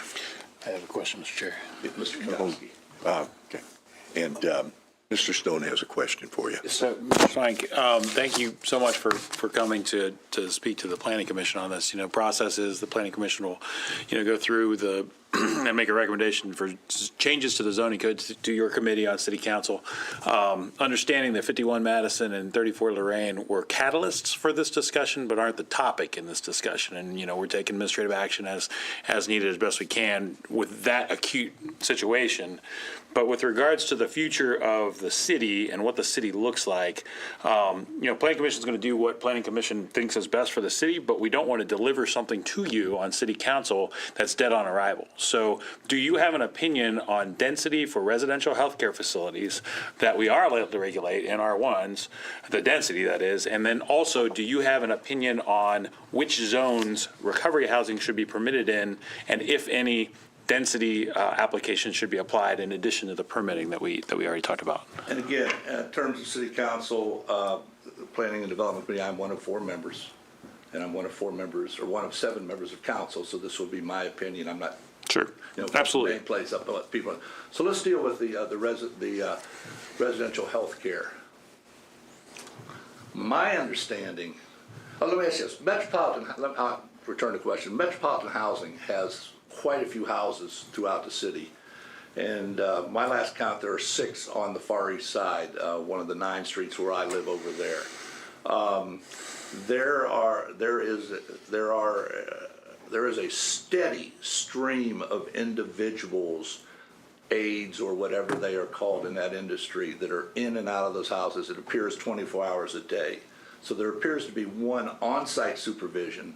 I have a question, Mr. Chair. Mr. Kowalski. Okay. And Mr. Stone has a question for you. So, Mr. Frank, thank you so much for coming to speak to the Planning Commission on this. Process is the Planning Commission will, go through the and make a recommendation for changes to the zoning code to your committee on City Council. Understanding that 51 Madison and 34 Lorraine were catalysts for this discussion, but aren't the topic in this discussion. And we're taking administrative action as needed as best we can with that acute situation. But with regards to the future of the city and what the city looks like, Planning Commission is going to do what Planning Commission thinks is best for the city, but we don't want to deliver something to you on City Council that's dead on arrival. So do you have an opinion on density for residential healthcare facilities that we are allowed to regulate in R1s, the density that is, and then also do you have an opinion on which zones recovery housing should be permitted in, and if any density applications should be applied in addition to the permitting that we already talked about? And again, in terms of City Council, the Planning and Development Committee, I'm one of 4 members, and I'm one of 4 members, or one of 7 members of council, so this will be my opinion. I'm not Sure, absolutely. Place up what people. So let's deal with the residential health care. My understanding. Let me ask you this: I'll return to the question. Metropolitan Housing has quite a few houses throughout the city, and my last count, there are 6 on the Far East Side, one of the 9 streets where I live over there. There is a steady stream of individuals, aides or whatever they are called in that industry, that are in and out of those houses. It appears 24 hours a day. So there appears to be one on-site supervision,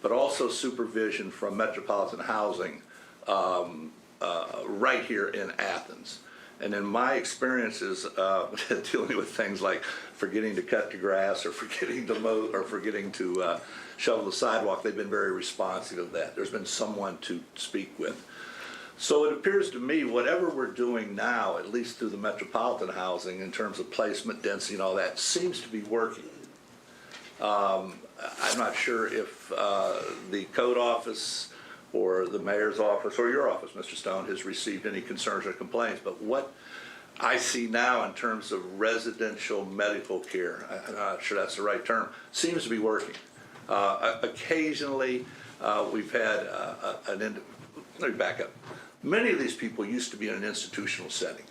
but also supervision from Metropolitan Housing right here in Athens. And in my experiences dealing with things like forgetting to cut the grass or forgetting to mow or forgetting to shovel the sidewalk, they've been very responsive of that. There's been someone to speak with. So it appears to me whatever we're doing now, at least through the metropolitan housing in terms of placement, density and all that, seems to be working. I'm not sure if the code office or the mayor's office or your office, Mr. Stone, has received any concerns or complaints, but what I see now in terms of residential medical care, I'm not sure that's the right term, seems to be working. Occasionally, we've had let me back up. Many of these people used to be in an institutional setting.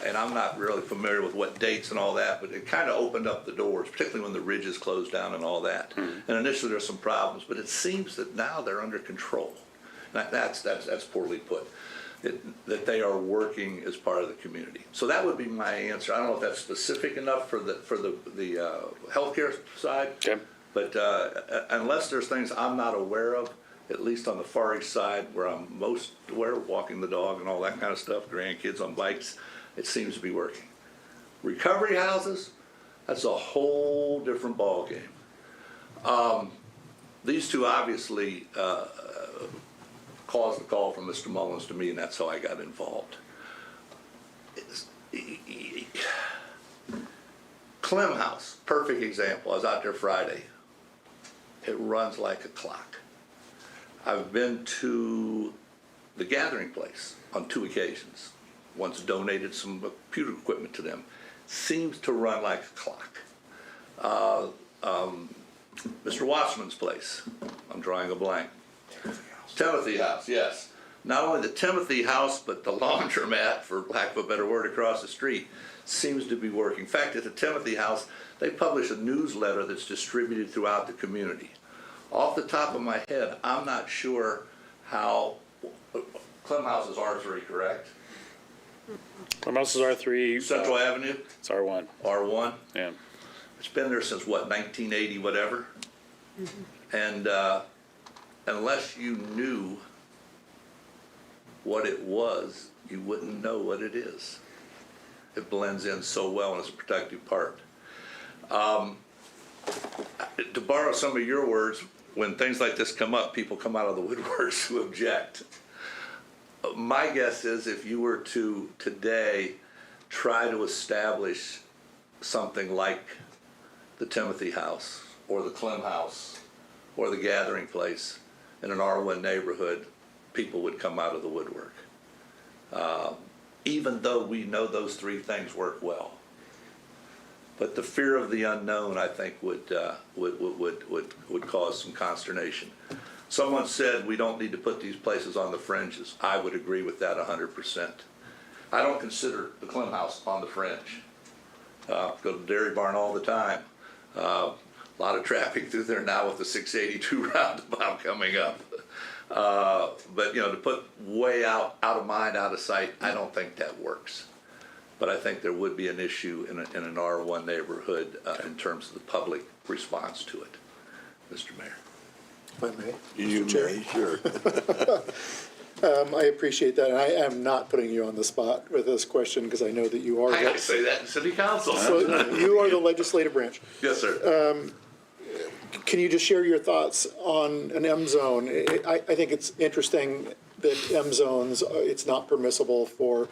And I'm not really familiar with what dates and all that, but it kind of opened up the doors, particularly when the ridges closed down and all that. And initially there's some problems, but it seems that now they're under control. That's poorly put. That they are working as part of the community. So that would be my answer. I don't know if that's specific enough for the healthcare side. Okay. But unless there's things I'm not aware of, at least on the Far East Side, where I'm most aware of walking the dog and all that kind of stuff, grandkids on bikes, it seems to be working. Recovery houses, that's a whole different ballgame. These two obviously caused the call from Mr. Mullins to me, and that's how I got involved. Clem House, perfect example. I was out there Friday. It runs like a clock. I've been to the Gathering Place on 2 occasions. Once donated some computer equipment to them. Seems to run like a clock. Mr. Wasserman's place, I'm drawing a blank. Timothy House, yes. Not only the Timothy House, but the laundromat, for lack of a better word, across the street, seems to be working. In fact, at the Timothy House, they publish a newsletter that's distributed throughout the community. Off the top of my head, I'm not sure how, Clem House is R3, correct? Clem House is R3. Central Avenue? It's R1. R1? Yeah. It's been there since, what, 1980, whatever? And unless you knew what it was, you wouldn't know what it is. It blends in so well and it's a protective part. To borrow some of your words, when things like this come up, people come out of the woodworks to object. My guess is if you were to today try to establish something like the Timothy House or the Clem House or the Gathering Place in an R1 neighborhood, people would come out of the woodwork. Even though we know those 3 things work well. But the fear of the unknown, I think, would cause some consternation. Someone said we don't need to put these places on the fringes. I would agree with that 100%. I don't consider the Clem House on the fringe. Go to the Dairy Barn all the time. A lot of traffic through there now with the 682 roundabout coming up. But to put way out of mind, out of sight, I don't think that works. But I think there would be an issue in an R1 neighborhood in terms of the public response to it. Mr. Mayor. If I may. You Mr. Chair. may, sure. I appreciate that, and I am not putting you on the spot with this question because I know that you are. I got to say that in City Council. So you are the legislative branch. Yes, sir. Can you just share your thoughts on an M zone? I think it's interesting that M zones, it's not permissible for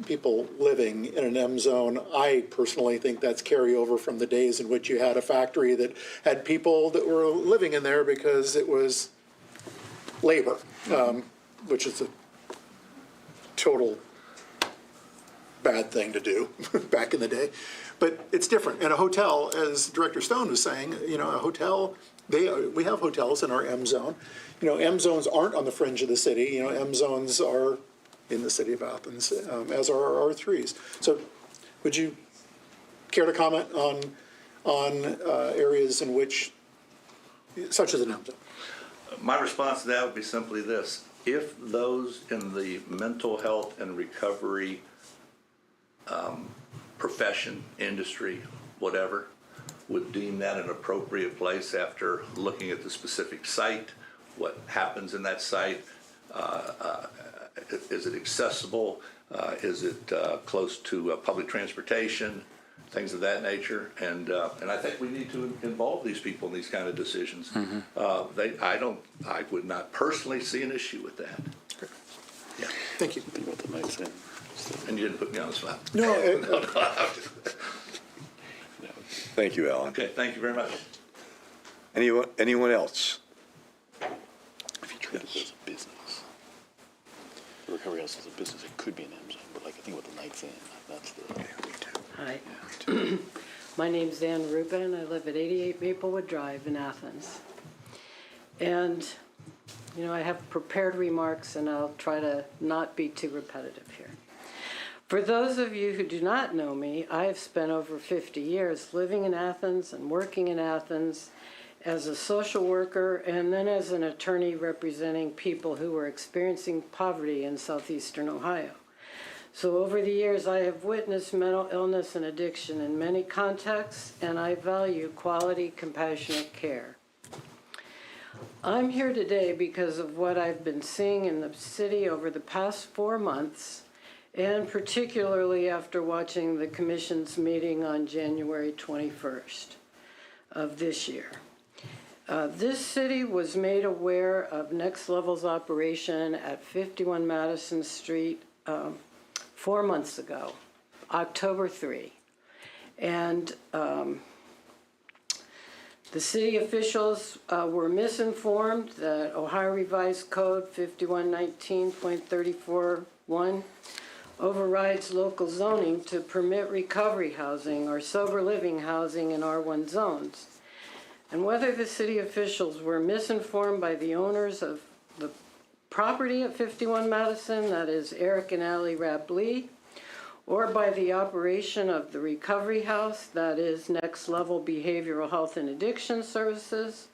people living in an M zone. I personally think that's carryover from the days in which you had a factory that had people that were living in there because it was labor, which is a total bad thing to do back in the day. But it's different. And a hotel, as Director Stone was saying, a hotel, we have hotels in our M zone. M zones aren't on the fringe of the city. M zones are in the city of Athens, as are our R3s. So would you care to comment on areas in which, such as an M zone? My response to that would be simply this. If those in the mental health and recovery profession, industry, whatever, would deem that an appropriate place after looking at the specific site what happens in that site. Is it accessible? Is it close to public transportation? Things of that nature, and I think we need to involve these people in these kind of decisions. I would not personally see an issue with that. Yeah. Thank you. And you didn't put me on the spot. No, Thank you, Alan. Okay, thank you very much. Anyone else? If you treat it as a business, the recovery house is a business, it could be an M zone, but like I think with the Knights Inn, that's the. Hi. My name's Ann Rubin. I live at 88 Maplewood Drive in Athens. And, you know, I have prepared remarks, and I'll try to not be too repetitive here. For those of you who do not know me, I have spent over 50 years living in Athens and working in Athens as a social worker and then as an attorney representing people who were experiencing poverty in southeastern Ohio. So over the years, I have witnessed mental illness and addiction in many contexts, and I value quality, compassionate care. I'm here today because of what I've been seeing in the city over the past 4 months, and particularly after watching the Commission's meeting on January 21st of this year. This city was made aware of Next Level's operation at 51 Madison Street 4 months ago, October 3. And the city officials were misinformed that Ohio Revised Code 5119.34.1 overrides local zoning to permit recovery housing or sober living housing in R1 zones. And whether the city officials were misinformed by the owners of the property at 51 Madison, that is Eric and Allie Rapp-Lee, or by the operation of the recovery house, that is Next Level Behavioral Health and Addiction Services.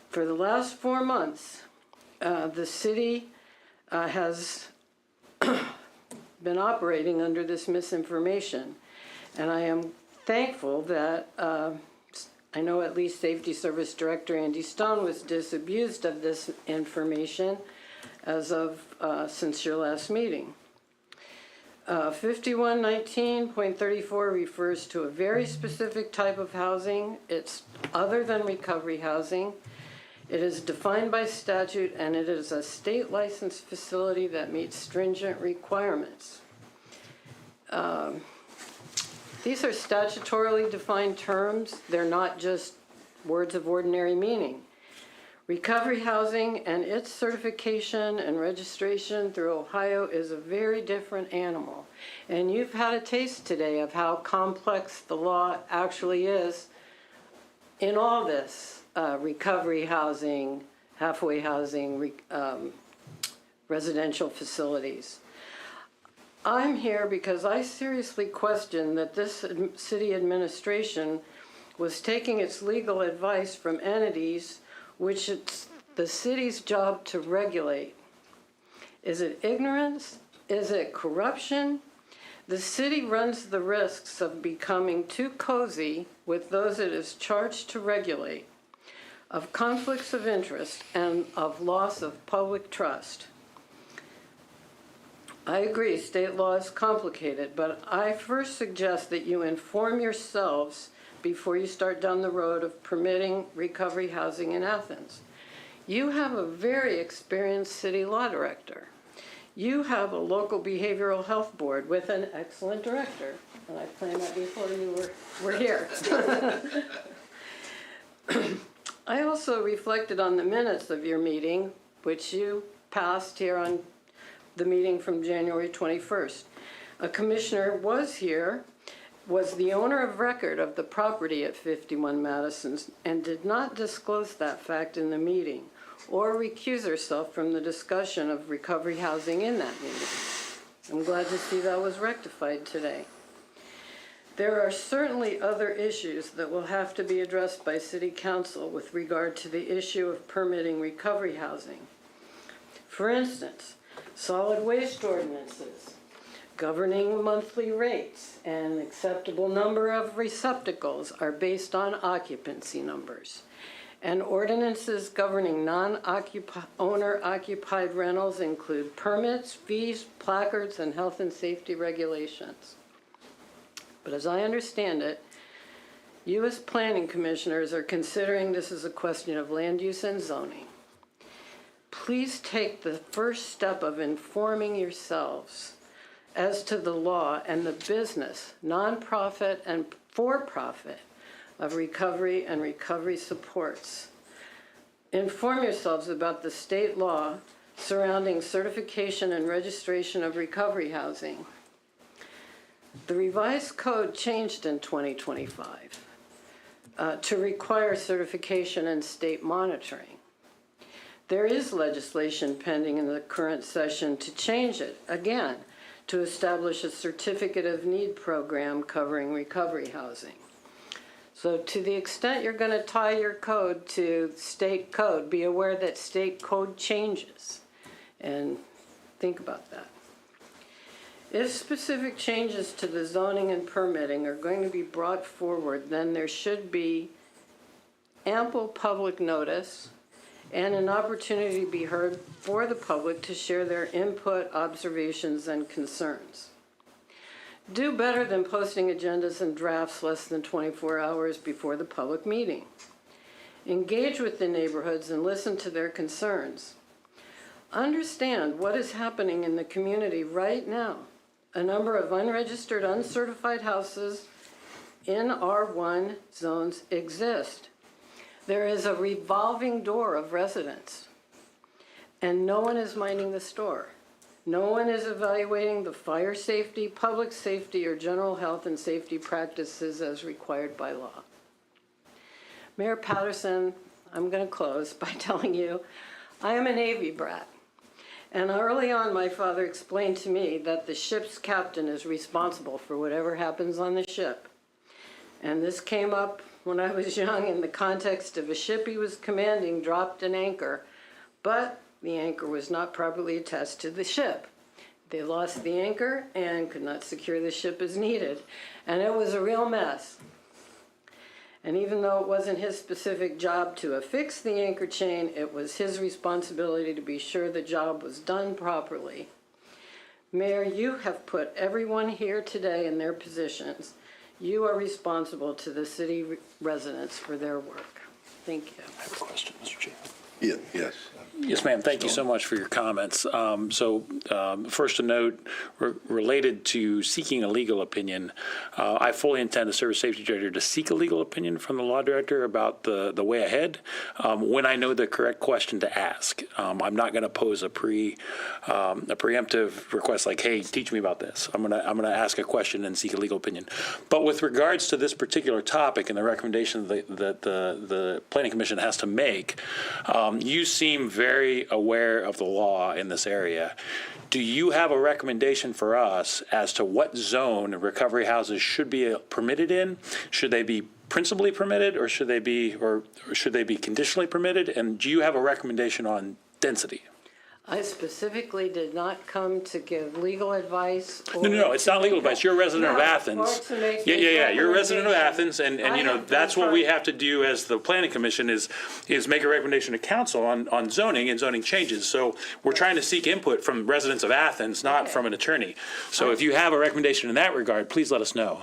For the last 4 months, the city has been operating under this misinformation. And I am thankful that I know at least Safety Service Director Andy Stone was disabused of this information as of since your last meeting. 5119.34 refers to a very specific type of housing. It's other than recovery housing. It is defined by statute, and it is a state licensed facility that meets stringent requirements. These are statutorily defined terms. They're not just words of ordinary meaning. Recovery housing and its certification and registration through Ohio is a very different animal. And you've had a taste today of how complex the law actually is in all this recovery housing, halfway housing, residential facilities. I'm here because I seriously question that this city administration was taking its legal advice from entities which it's the city's job to regulate. Is it ignorance? Is it corruption? The city runs the risks of becoming too cozy with those it is charged to regulate, of conflicts of interest, and of loss of public trust. I agree, state law is complicated, but I first suggest that you inform yourselves before you start down the road of permitting recovery housing in Athens. You have a very experienced city law director. You have a local behavioral health board with an excellent director, and I planned that before you were here. I also reflected on the minutes of your meeting, which you passed here on the meeting from January 21st. A commissioner was here, was the owner of record of the property at 51 Madison, and did not disclose that fact in the meeting or recuse herself from the discussion of recovery housing in that meeting. I'm glad to see that was rectified today. There are certainly other issues that will have to be addressed by City Council with regard to the issue of permitting recovery housing. For instance, solid waste ordinances, governing monthly rates, and an acceptable number of receptacles are based on occupancy numbers. And ordinances governing owner-occupied rentals include permits, fees, placards, and health and safety regulations. But as I understand it, you as planning commissioners are considering this as a question of land use and zoning. Please take the first step of informing yourselves as to the law and the business, nonprofit and for-profit, of recovery and recovery supports. Inform yourselves about the state law surrounding certification and registration of recovery housing. The revised code changed in 2025 to require certification and state monitoring. There is legislation pending in the current session to change it, again, to establish a certificate of need program covering recovery housing. So to the extent you're going to tie your code to state code, be aware that state code changes, and think about that. If specific changes to the zoning and permitting are going to be brought forward, then there should be ample public notice and an opportunity to be heard for the public to share their input, observations, and concerns. Do better than posting agendas and drafts less than 24 hours before the public meeting. Engage with the neighborhoods and listen to their concerns. Understand what is happening in the community right now. A number of unregistered, uncertified houses in R1 zones exist. There is a revolving door of residents, and no one is minding the store. No one is evaluating the fire safety, public safety, or general health and safety practices as required by law. Mayor Patterson, I'm going to close by telling you, I am a Navy brat. And early on, my father explained to me that the ship's captain is responsible for whatever happens on the ship. And this came up when I was young in the context of a ship he was commanding dropped an anchor, but the anchor was not properly attached to the ship. They lost the anchor and could not secure the ship as needed. And it was a real mess. And even though it wasn't his specific job to affix the anchor chain, it was his responsibility to be sure the job was done properly. Mayor, you have put everyone here today in their positions. You are responsible to the city residents for their work. Thank you. I have a question, Mr. Chair. Yes. Yes, ma'am. Thank you so much for your comments. First to note, related to seeking a legal opinion, I fully intend as Service Safety Director to seek a legal opinion from the Law Director about the way ahead when I know the correct question to ask. I'm not going to pose a preemptive request like, hey, teach me about this. I'm going to ask a question and seek a legal opinion. But with regards to this particular topic and the recommendation that the Planning Commission has to make, you seem very aware of the law in this area. Do you have a recommendation for us as to what zone recovery houses should be permitted in? Should they be principally permitted, or should they be conditionally permitted? And do you have a recommendation on density? I specifically did not come to give legal advice. No, it's not legal advice. You're a resident of Athens. Yeah. You're a resident of Athens, and that's what we have to do as the Planning Commission is make a recommendation to council on zoning and zoning changes. So we're trying to seek input from residents of Athens, not from an attorney. So if you have a recommendation in that regard, please let us know.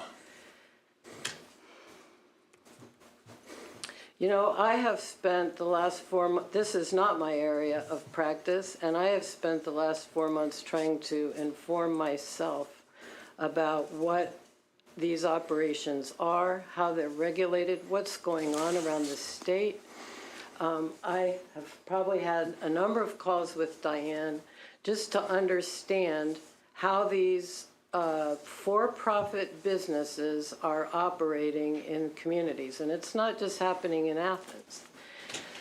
You know, I have spent the last 4 months, this is not my area of practice, and I have spent the last 4 months trying to inform myself about what these operations are, how they're regulated, what's going on around the state. I have probably had a number of calls with Diane just to understand how these for-profit businesses are operating in communities, and it's not just happening in Athens.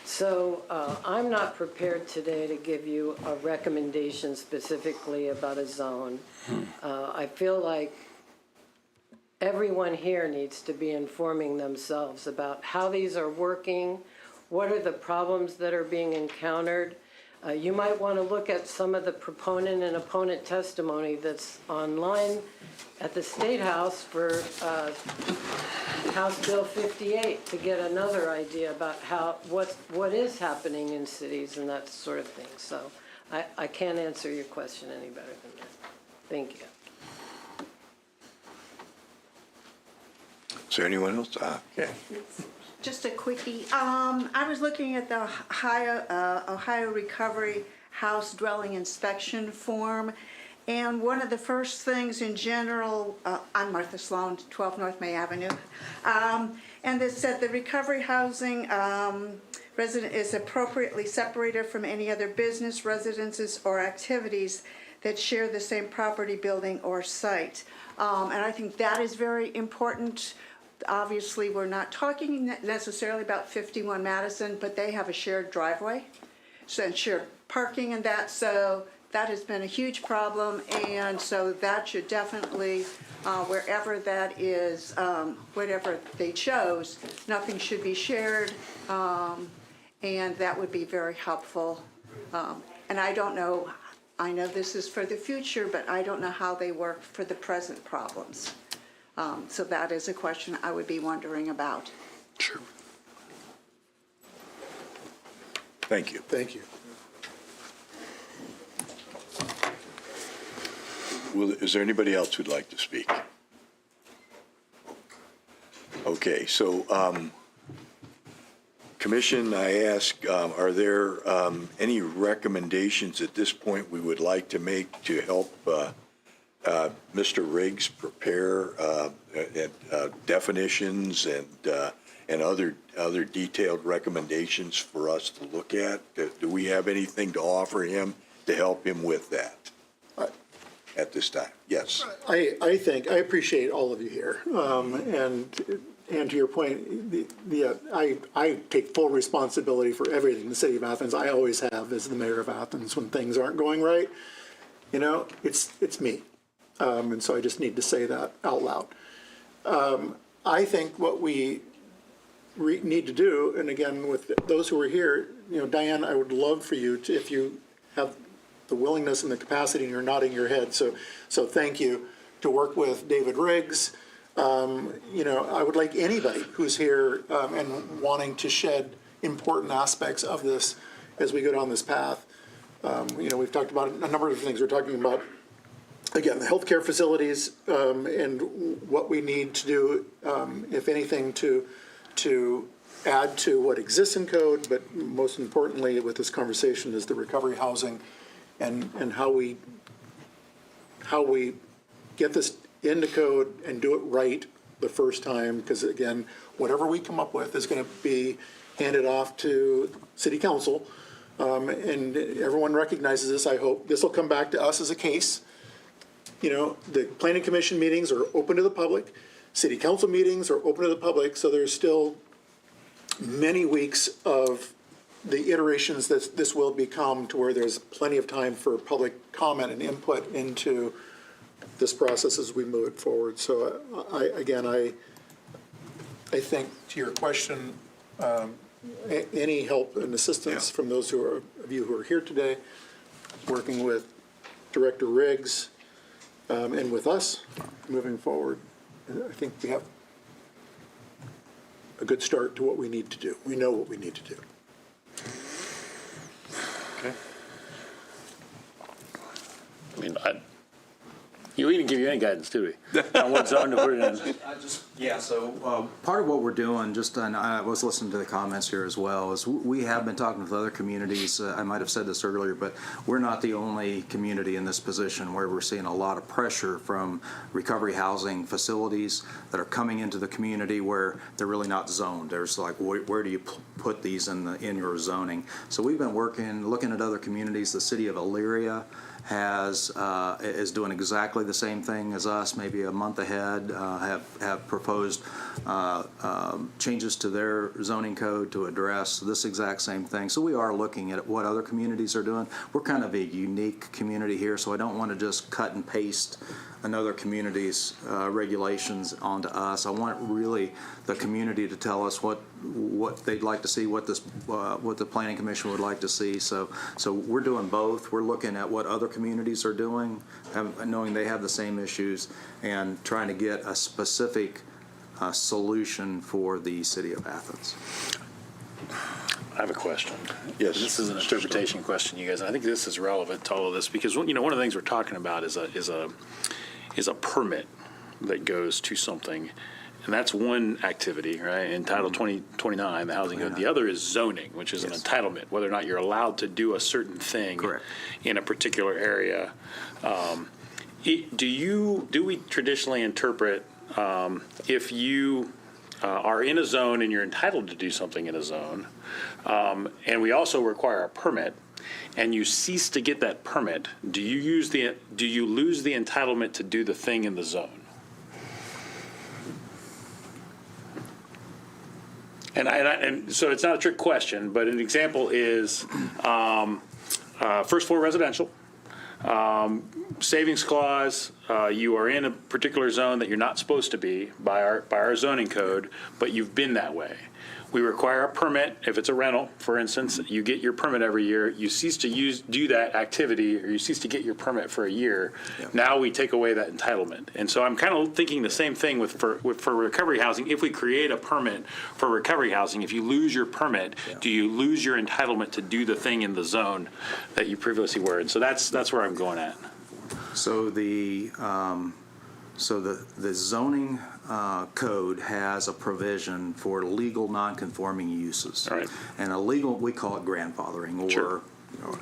So I'm not prepared today to give you a recommendation specifically about a zone. I feel like everyone here needs to be informing themselves about how these are working, what are the problems that are being encountered. You might want to look at some of the proponent and opponent testimony that's online at the State House for House Bill 58 to get another idea about what is happening in cities and that sort of thing. So I can't answer your question any better than that. Thank you. Is there anyone else? Okay. Just a quickie. I was looking at the Ohio Recovery House Dwelling Inspection Form, and one of the first things in general, I'm Martha Sloan, 12 North May Avenue, and it said the recovery housing resident is appropriately separated from any other business, residences, or activities that share the same property, building, or site. And I think that is very important. Obviously, we're not talking necessarily about 51 Madison, but they have a shared driveway, and shared parking and that, so that has been a huge problem, and so that should definitely, wherever that is, whatever they chose, nothing should be shared, and that would be very helpful. And I don't know, I know this is for the future, but I don't know how they work for the present problems. So that is a question I would be wondering about. Sure. Thank you. Thank you. Is there anybody else who'd like to speak? Okay, so Commission, I ask, are there any recommendations at this point we would like to make to help Mr. Riggs prepare definitions and other detailed recommendations for us to look at? Do we have anything to offer him to help him with that at this time? Yes. I think, I appreciate all of you here. And to your point, I take full responsibility for everything in the city of Athens. I always have as the mayor of Athens. When things aren't going right, you know, it's me. And so I just need to say that out loud. I think what we need to do, and again, with those who are here, you know, Diane, I would love for you to, if you have the willingness and the capacity, and you're nodding your head, so thank you, to work with David Riggs. You know, I would like anybody who's here and wanting to shed important aspects of this as we go down this path. You know, we've talked about a number of things. We're talking about, again, the healthcare facilities and what we need to do, if anything, to add to what exists in code, but most importantly with this conversation is the recovery housing and how we get this into code and do it right the first time, because again, whatever we come up with is going to be handed off to City Council, and everyone recognizes this. I hope this will come back to us as a case. You know, the Planning Commission meetings are open to the public. City Council meetings are open to the public, so there's still many weeks of the iterations that this will become, to where there's plenty of time for public comment and input into this process as we move it forward. So I think to your question, any help and assistance from those of you who are here today, working with Director Riggs and with us moving forward, I think we have a good start to what we need to do. We know what we need to do. Okay. I mean, we didn't give you any guidance, did we? On what zone to put it in? So part of what we're doing, and I was listening to the comments here as well, is we have been talking with other communities. I might have said this earlier, but we're not the only community in this position where we're seeing a lot of pressure from recovery housing facilities that are coming into the community where they're really not zoned. There's like, where do you put these in your zoning? So we've been looking at other communities. The city of Elyria is doing exactly the same thing as us, maybe a month ahead, have proposed changes to their zoning code to address this exact same thing. So we are looking at what other communities are doing. We're kind of a unique community here, so I don't want to just cut and paste another community's regulations onto us. I want really the community to tell us what they'd like to see, what the Planning Commission would like to see. So we're doing both. We're looking at what other communities are doing, knowing they have the same issues, and trying to get a specific solution for the city of Athens. I have a question. Yes. This is an interpretation question, you guys. And I think this is relevant to all of this because, one of the things we're talking about is a permit that goes to something. And that's one activity, right? In Title 29, the Housing Code. The other is zoning, which is an entitlement, whether or not you're allowed to do a certain thing in a particular area. Do we traditionally interpret if you are in a zone and you're entitled to do something in a zone, and we also require a permit, and you cease to get that permit, do you lose the entitlement to do the thing in the zone? And so it's not a trick question, but an example is first floor residential. Savings clause, you are in a particular zone that you're not supposed to be by our zoning code, but you've been that way. We require a permit. If it's a rental, for instance, you get your permit every year. You cease to do that activity, or you cease to get your permit for a year. Now we take away that entitlement. And so I'm kind of thinking the same thing for recovery housing. If we create a permit for recovery housing, if you lose your permit, do you lose your entitlement to do the thing in the zone that you previously were? And so that's where I'm going at. So the zoning code has a provision for legal non-conforming uses. All right. And a legal, we call it grandfathering, or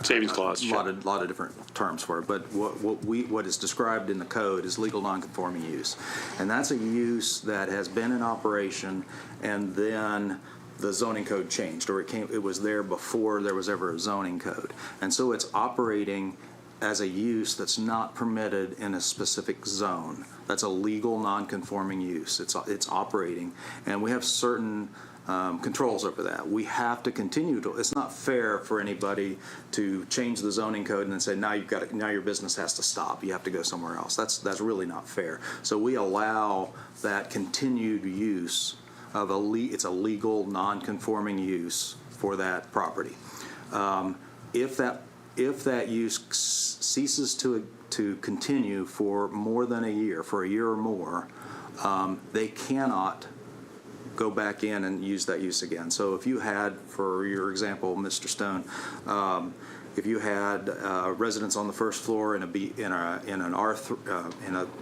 savings clause. A lot of different terms for it. But what is described in the code is legal non-conforming use, and that's a use that has been in operation, and then the zoning code changed, or it was there before there was ever a zoning code, and so it's operating as a use that's not permitted in a specific zone. That's a legal non-conforming use. It's operating, and we have certain controls over that. We have to continue to. It's not fair for anybody to change the zoning code and then say now your business has to stop. You have to go somewhere else. That's really not fair. So we allow that continued use of it's a legal non-conforming use for that property. If that use ceases to continue for more than a year, for a year or more, they cannot go back in and use that use again. So if you had, for your example, Mr. Stone, if you had residents on the first floor in a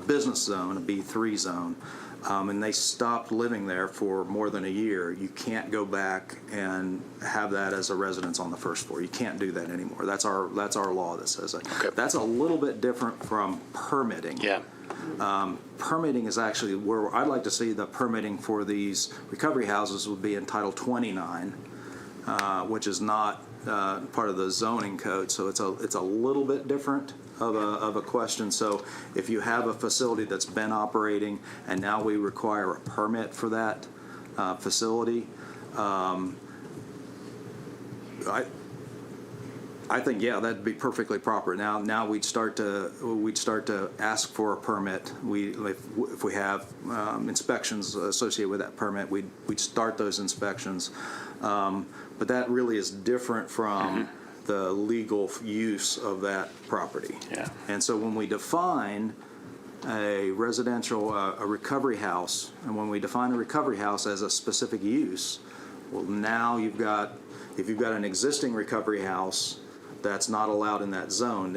business zone, a B3 zone, and they stopped living there for more than a year, you can't go back and have that as a residence on the first floor. You can't do that anymore. That's our law that says that. Okay. That's a little bit different from permitting. Yeah. Permitting is actually where I'd like to see the permitting for these recovery houses would be in Title 29, which is not part of the zoning code. So it's a little bit different of a question. So if you have a facility that's been operating and now we require a permit for that facility, I think, yeah, that'd be perfectly proper. Now we'd start to ask for a permit. If we have inspections associated with that permit, we'd start those inspections. But that really is different from the legal use of that property. Yeah. And so when we define a residential, a recovery house, and when we define a recovery house as a specific use, well, now if you've got an existing recovery house that's not allowed in that zone,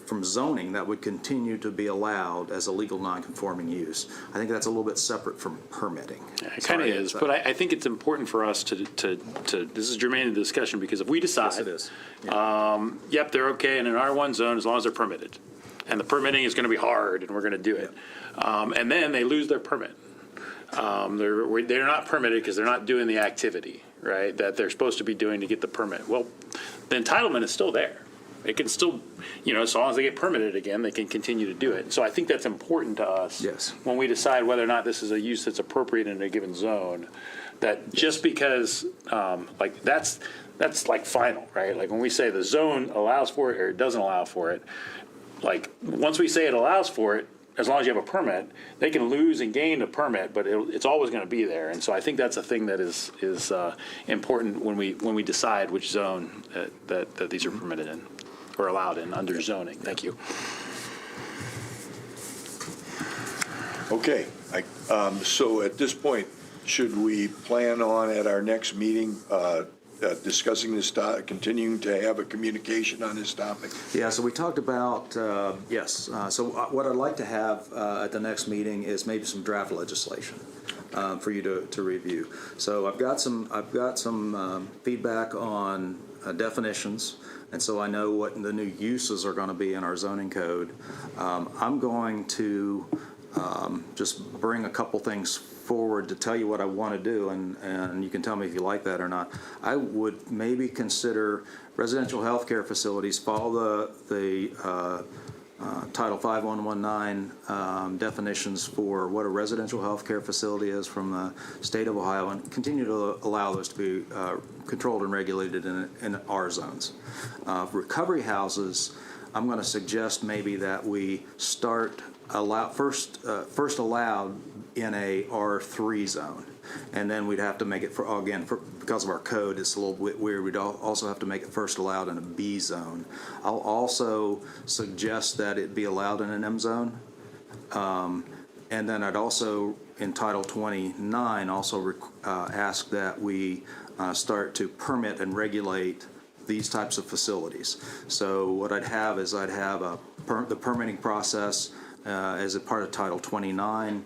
from zoning, that would continue to be allowed as a legal non-conforming use. I think that's a little bit separate from permitting. Yeah, it kind of is, but I think it's important for us to this is germane to the discussion, because if we decide, yes, it is. Yeah. Yep, they're okay in an R1 zone as long as they're permitted, and the permitting is going to be hard, and we're going to do it, and then they lose their permit. They're not permitted because they're not doing the activity, right, that they're supposed to be doing to get the permit. Well, the entitlement is still there. It can still, as long as they get permitted again, they can continue to do it. So I think that's important to us. Yes. When we decide whether or not this is a use that's appropriate in a given zone, that just because, that's like final, right? Like when we say the zone allows for it or it doesn't allow for it, like once we say it allows for it, as long as you have a permit, they can lose and gain a permit, but it's always going to be there. And so I think that's a thing that is important when we decide which zone that these are permitted in or allowed in under zoning. Thank you. Okay, so at this point, should we plan on at our next meeting discussing this, continuing to have a communication on this topic? Yeah, so we talked about, yes. So what I'd like to have at the next meeting is maybe some draft legislation for you to review. So I've got some feedback on definitions, and so I know what the new uses are going to be in our zoning code. I'm going to just bring a couple things forward to tell you what I want to do, and you can tell me if you like that or not. I would maybe consider residential healthcare facilities, follow the Title 5119 definitions for what a residential healthcare facility is from the state of Ohio, and continue to allow those to be controlled and regulated in our zones. Recovery houses, I'm going to suggest maybe that we start first allowed in a R3 zone, and then we'd have to make it because of our code, it's a little bit weird. We'd also have to make it first allowed in a B zone. I'll also suggest that it be allowed in an M zone, and then I'd also in Title 29 also ask that we start to permit and regulate these types of facilities. So what I'd have is the permitting process as a part of Title 29,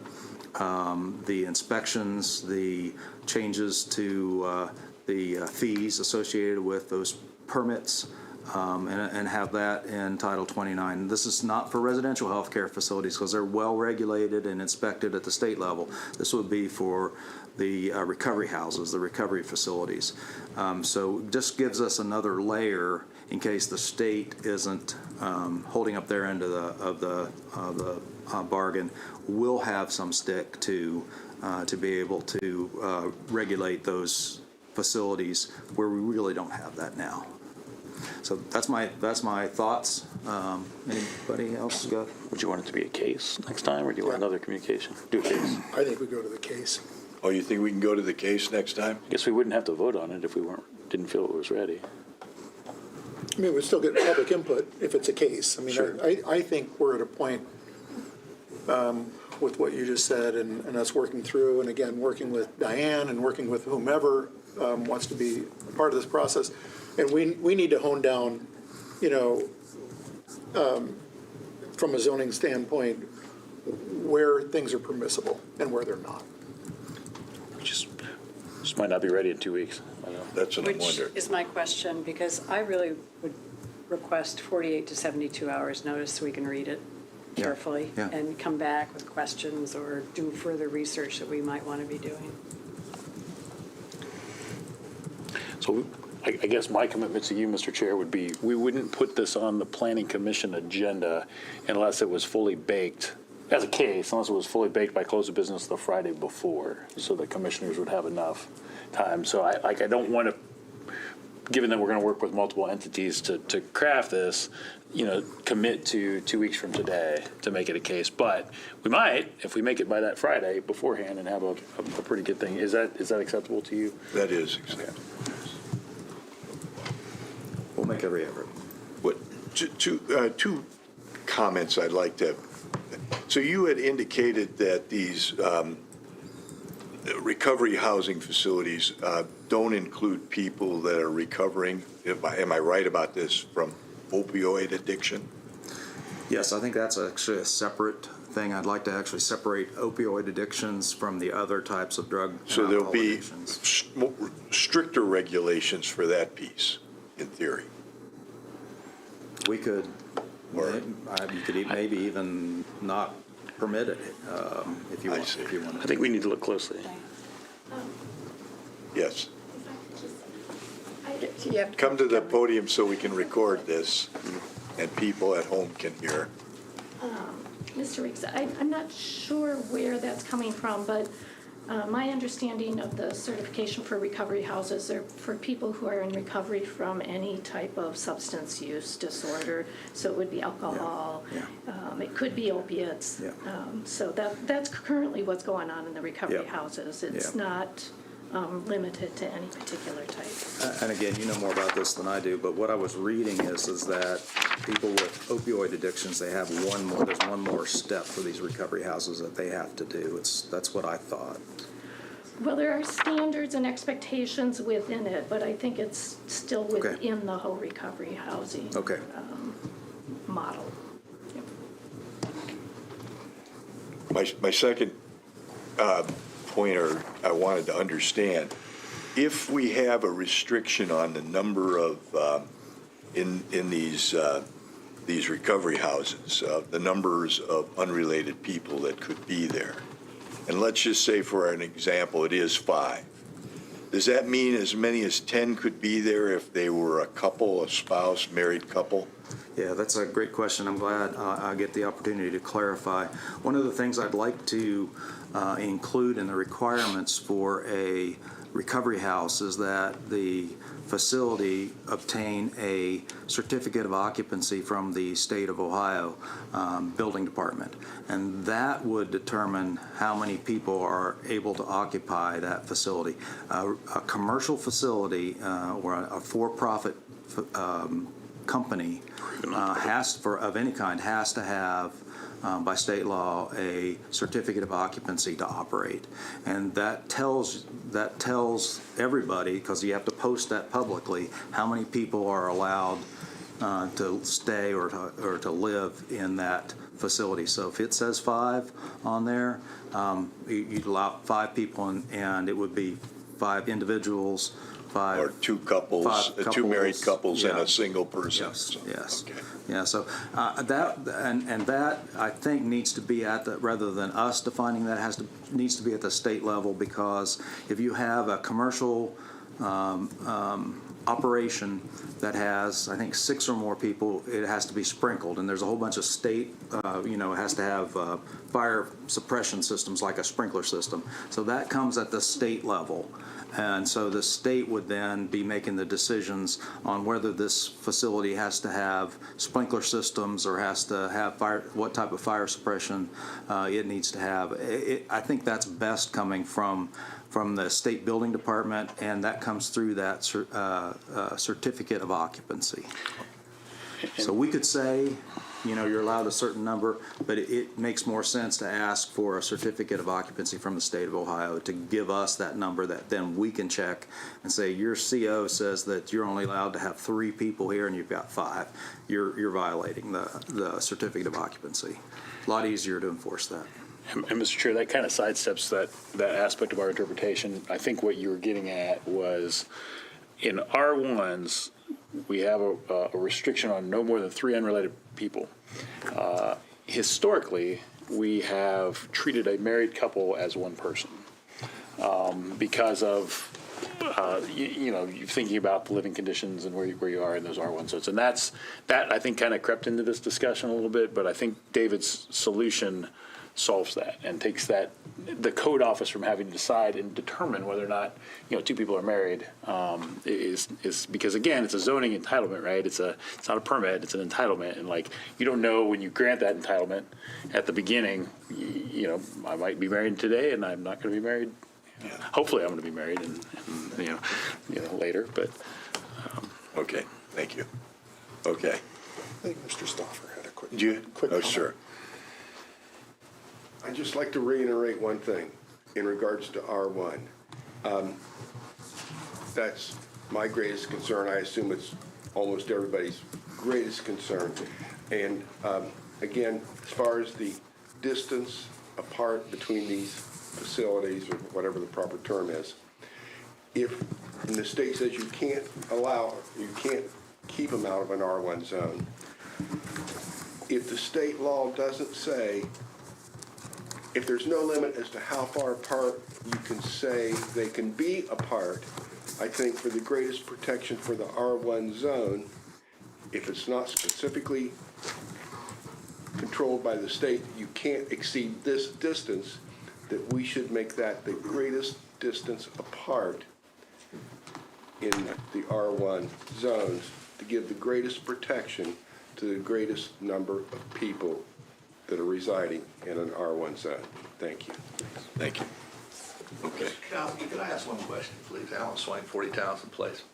the inspections, the changes to the fees associated with those permits, and have that in Title 29. This is not for residential healthcare facilities because they're well regulated and inspected at the state level. This would be for the recovery houses, the recovery facilities. So just gives us another layer in case the state isn't holding up their end of the bargain. We'll have some stick to be able to regulate those facilities where we really don't have that now. So that's my thoughts. Anybody else got? Would you want it to be a case next time, or do you want another communication? Do a case. I think we go to the case. Oh, you think we can go to the case next time? I guess we wouldn't have to vote on it if we didn't feel it was ready. I mean, we'd still get public input if it's a case. I mean, Sure. I think we're at a point with what you just said and us working through, and again, working with Diane and working with whomever wants to be a part of this process. And we need to hone down, from a zoning standpoint, where things are permissible and where they're not. Just might not be ready in 2 weeks. I know. That's what I'm Which wondering. is my question, because I really would request 48 to 72 hours notice so we can read it carefully Yeah. and come back with questions or do further research that we might want to be doing. So I guess my commitment to you, Mr. Chair, would be we wouldn't put this on the Planning Commission agenda unless it was fully baked, as a case, unless it was fully baked by close of business the Friday before, so the commissioners would have enough time. So I don't want to, given that we're going to work with multiple entities to craft this, commit to 2 weeks from today to make it a case. But we might, if we make it by that Friday beforehand and have a pretty good thing. Is that acceptable to you? That is acceptable. We'll make every effort. Two comments I'd like to. So you had indicated that these recovery housing facilities don't include people that are recovering, am I right about this, from opioid addiction? Yes, I think that's actually a separate thing. I'd like to actually separate opioid addictions from the other types of drug and So there'll alcohol be addictions. stricter regulations for that piece, in theory. We could, Or- you could maybe even not permit it if you I want. see. If you want. I think we need to look closely. Yes. I You have to Come to the podium so we can record this and people at home can hear. Mr. Reeks, I'm not sure where that's coming from, but my understanding of the certification for recovery houses are for people who are in recovery from any type of substance use disorder. So it would be alcohol, it could be opiates. Yeah. So that's currently what's going on in the recovery Yeah. houses. It's Yeah. not limited to any particular type. And again, you know more about this than I do, but what I was reading is that people with opioid addictions, they have there's one more step for these recovery houses that they have to do. That's what I thought. Well, there are standards and expectations within it, but I think it's still Okay. within the whole recovery housing Okay. model. Yep. My second pointer I wanted to understand, if we have a restriction on the number of, in these recovery houses, the numbers of unrelated people that could be there, and let's just say for an example, it is 5. Does that mean as many as 10 could be there if they were a couple, a spouse, married couple? Yeah, that's a great question. I'm glad I get the opportunity to clarify. One of the things I'd like to include in the requirements for a recovery house is that the facility obtain a certificate of occupancy from the state of Ohio building department. And that would determine how many people are able to occupy that facility. A commercial facility or a for-profit company of any kind has to have by state law a certificate of occupancy to operate, and that tells everybody, because you have to post that publicly, how many people are allowed to stay or to live in that facility. So if it says 5 on there, you'd allow 5 people, and it would be 5 individuals. Or 2 couples, 2 married couples and a single person? Yes, yes. Okay. Yeah, so that I think needs to be at the, rather than us defining that, needs to be at the state level, because if you have a commercial operation that has, I think, 6 or more people, it has to be sprinkled, and there's a whole bunch of state, it has to have fire suppression systems like a sprinkler system. So that comes at the state level. And so the state would then be making the decisions on whether this facility has to have sprinkler systems or has to have what type of fire suppression it needs to have. I think that's best coming from the state building department, and that comes through that certificate of occupancy. So we could say, you're allowed a certain number, but it makes more sense to ask for a certificate of occupancy from the state of Ohio to give us that number that then we can check and say, your CO says that you're only allowed to have 3 people here and you've got 5. You're violating the certificate of occupancy. A lot easier to enforce that. And Mr. Chair, that kind of sidesteps that aspect of our interpretation. I think what you were getting at was in R1s, we have a restriction on no more than 3 unrelated people. Historically, we have treated a married couple as one person because of you're thinking about the living conditions and where you are in those R1 zones, and that I think kind of crept into this discussion a little bit. But I think David's solution solves that and takes the code office from having to decide and determine whether or not 2 people are married is because, again, it's a zoning entitlement, right? It's not a permit, it's an entitlement, and you don't know when you grant that entitlement at the beginning. I might be married today and I'm not going to be married. Hopefully I'm going to be married and later, but Okay, thank you. Okay. I think Mr. Stauffer had a quick Oh, comment. sure. I'd just like to reiterate one thing in regards to R1. That's my greatest concern. I assume it's almost everybody's greatest concern. And again, as far as the distance apart between these facilities, or whatever the proper term is, if and the state says you can't keep them out of an R1 zone, if the state law doesn't say, if there's no limit as to how far apart you can say they can be apart, I think for the greatest protection for the R1 zone, if it's not specifically controlled by the state, you can't exceed this distance, that we should make that the greatest distance apart in the R1 zones to give the greatest protection to the greatest number of people that are residing in an R1 zone. Thank you. Thank you. Okay. Kowski, can I ask one question, please? Alan Swain, 40 Townsend Place.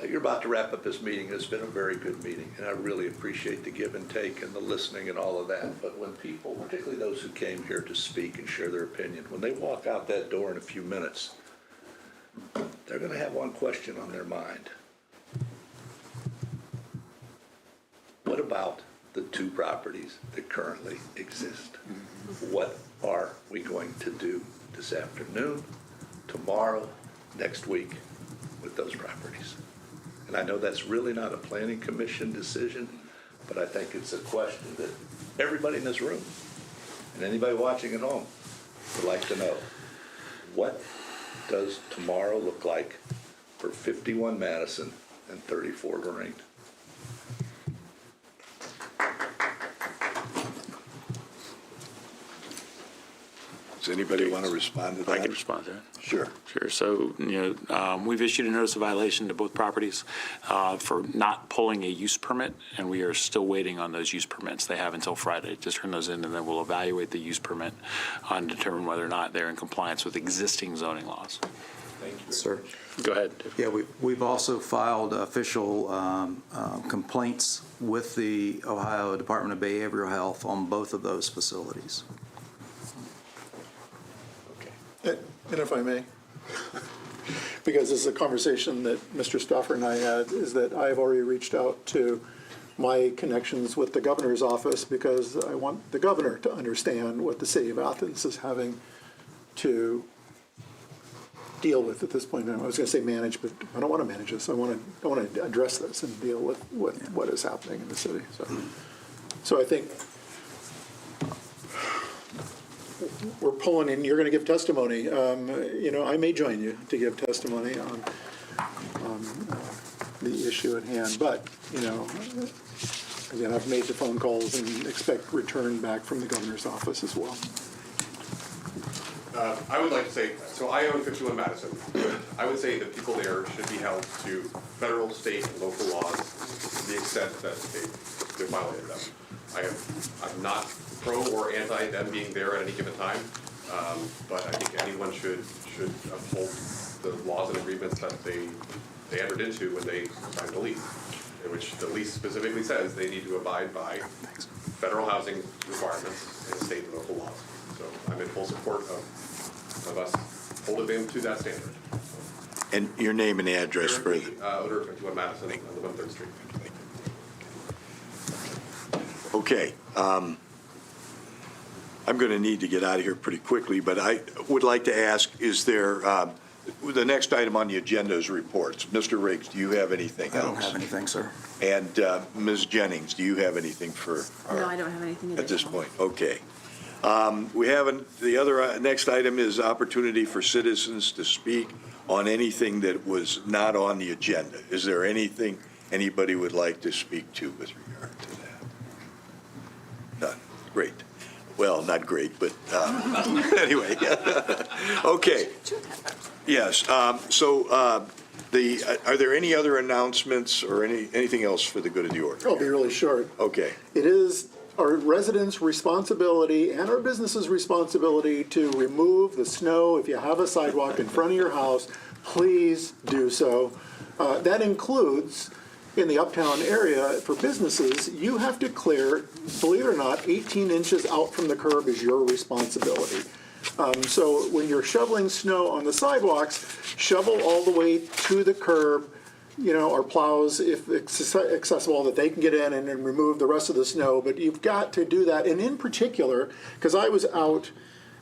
You're about to wrap up this meeting. It's been a very good meeting, and I really appreciate the give and take and the listening and all of that. But when people, particularly those who came here to speak and share their opinion, when they walk out that door in a few minutes, they're going to have one question on their mind. What about the two properties that currently exist? What are we going to do this afternoon, tomorrow, next week with those properties? And I know that's really not a planning commission decision, but I think it's a question that everybody in this room and anybody watching at home would like to know. What does tomorrow look like for 51 Madison and 34 Lorraine? Does anybody want to respond to that? I can respond to that. Sure. Sure. So, we've issued a notice of violation to both properties for not pulling a use permit, and we are still waiting on those use permits. They have until Friday to turn those in, and then we'll evaluate the use permit and determine whether or not they're in compliance with existing zoning laws. Thank you. Sir. Go ahead. Yeah, we've also filed official complaints with the Ohio Department of Behavioral Health on both of those facilities. And if I may, because this is a conversation that Mr. Stauffer and I had, is that I've already reached out to my connections with the governor's office because I want the governor to understand what the city of Athens is having to deal with at this point. I was going to say manage, but I don't want to manage this. I want to address this and deal with what is happening in the city. So I think we're pulling in, you're going to give testimony. I may join you to give testimony on the issue at hand. But, again, I've made the phone calls and expect return back from the governor's office as well. I would like to say, so I own 51 Madison. I would say that people there should be held to federal, state, and local laws to the extent that they violated them. I'm not pro or anti them being there at any given time, but I think anyone should uphold the laws and agreements that they entered into when they signed the lease, in which the lease specifically says they need to abide by federal housing requirements and state and local laws. So I'm in full support of us holding them to that standard. And your name and address for the... Owner of 51 Madison on the 1/3 Street. Okay. I'm going to need to get out of here pretty quickly, but I would like to ask, is there, the next item on the agenda is reports. Mr. Riggs, do you have anything else? I don't have anything, sir. And Ms. Jennings, do you have anything for No, I don't have anything additional. at this point? Okay. We have, the other, next item is opportunity for citizens to speak on anything that was not on the agenda. Is there anything anybody would like to speak to with regard to that? None. Great. Well, not great, but anyway. Okay. Yes. So are there any other announcements or anything else for the good of the order? I'll be really short. Okay. It is our residents' responsibility and our business's responsibility to remove the snow. If you have a sidewalk in front of your house, please do so. That includes in the uptown area for businesses, you have to clear, believe it or not, 18 inches out from the curb is your responsibility. So when you're shoveling snow on the sidewalks, shovel all the way to the curb, or plows if it's accessible that they can get in and then remove the rest of the snow. But you've got to do that. And in particular, because I was out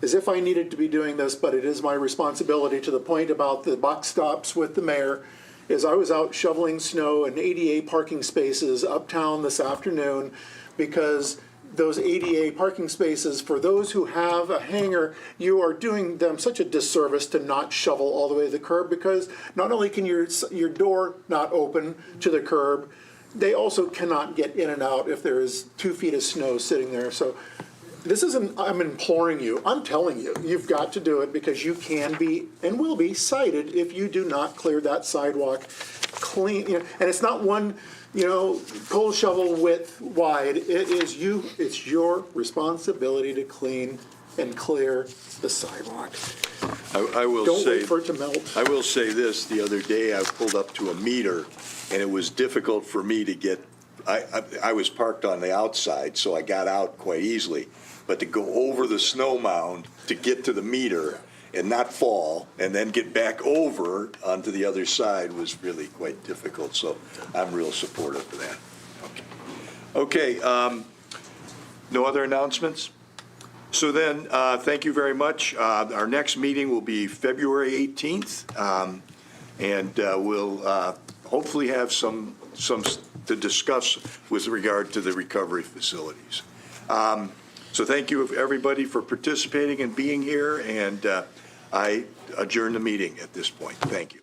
as if I needed to be doing this, but it is my responsibility to the point about the buck stops with the mayor, is I was out shoveling snow in ADA parking spaces uptown this afternoon because those ADA parking spaces, for those who have a hangar, you are doing them such a disservice to not shovel all the way to the curb, because not only can your door not open to the curb, they also cannot get in and out if there is 2 feet of snow sitting there. So this isn't, I'm imploring you, I'm telling you, you've got to do it, because you can be and will be cited if you do not clear that sidewalk clean. And it's not one, cold shovel width wide. It's your responsibility to clean and clear the sidewalk. I will Don't say, wait for it to melt. I will say this, the other day I pulled up to a meter and it was difficult for me to get, I was parked on the outside, so I got out quite easily. But to go over the snow mound to get to the meter and not fall and then get back over onto the other side was really quite difficult. So I'm real supportive of that. Okay, no other announcements? So then, thank you very much. Our next meeting will be February 18th, and we'll hopefully have some to discuss with regard to the recovery facilities. So thank you, everybody, for participating and being here, and I adjourn the meeting at this point. Thank you.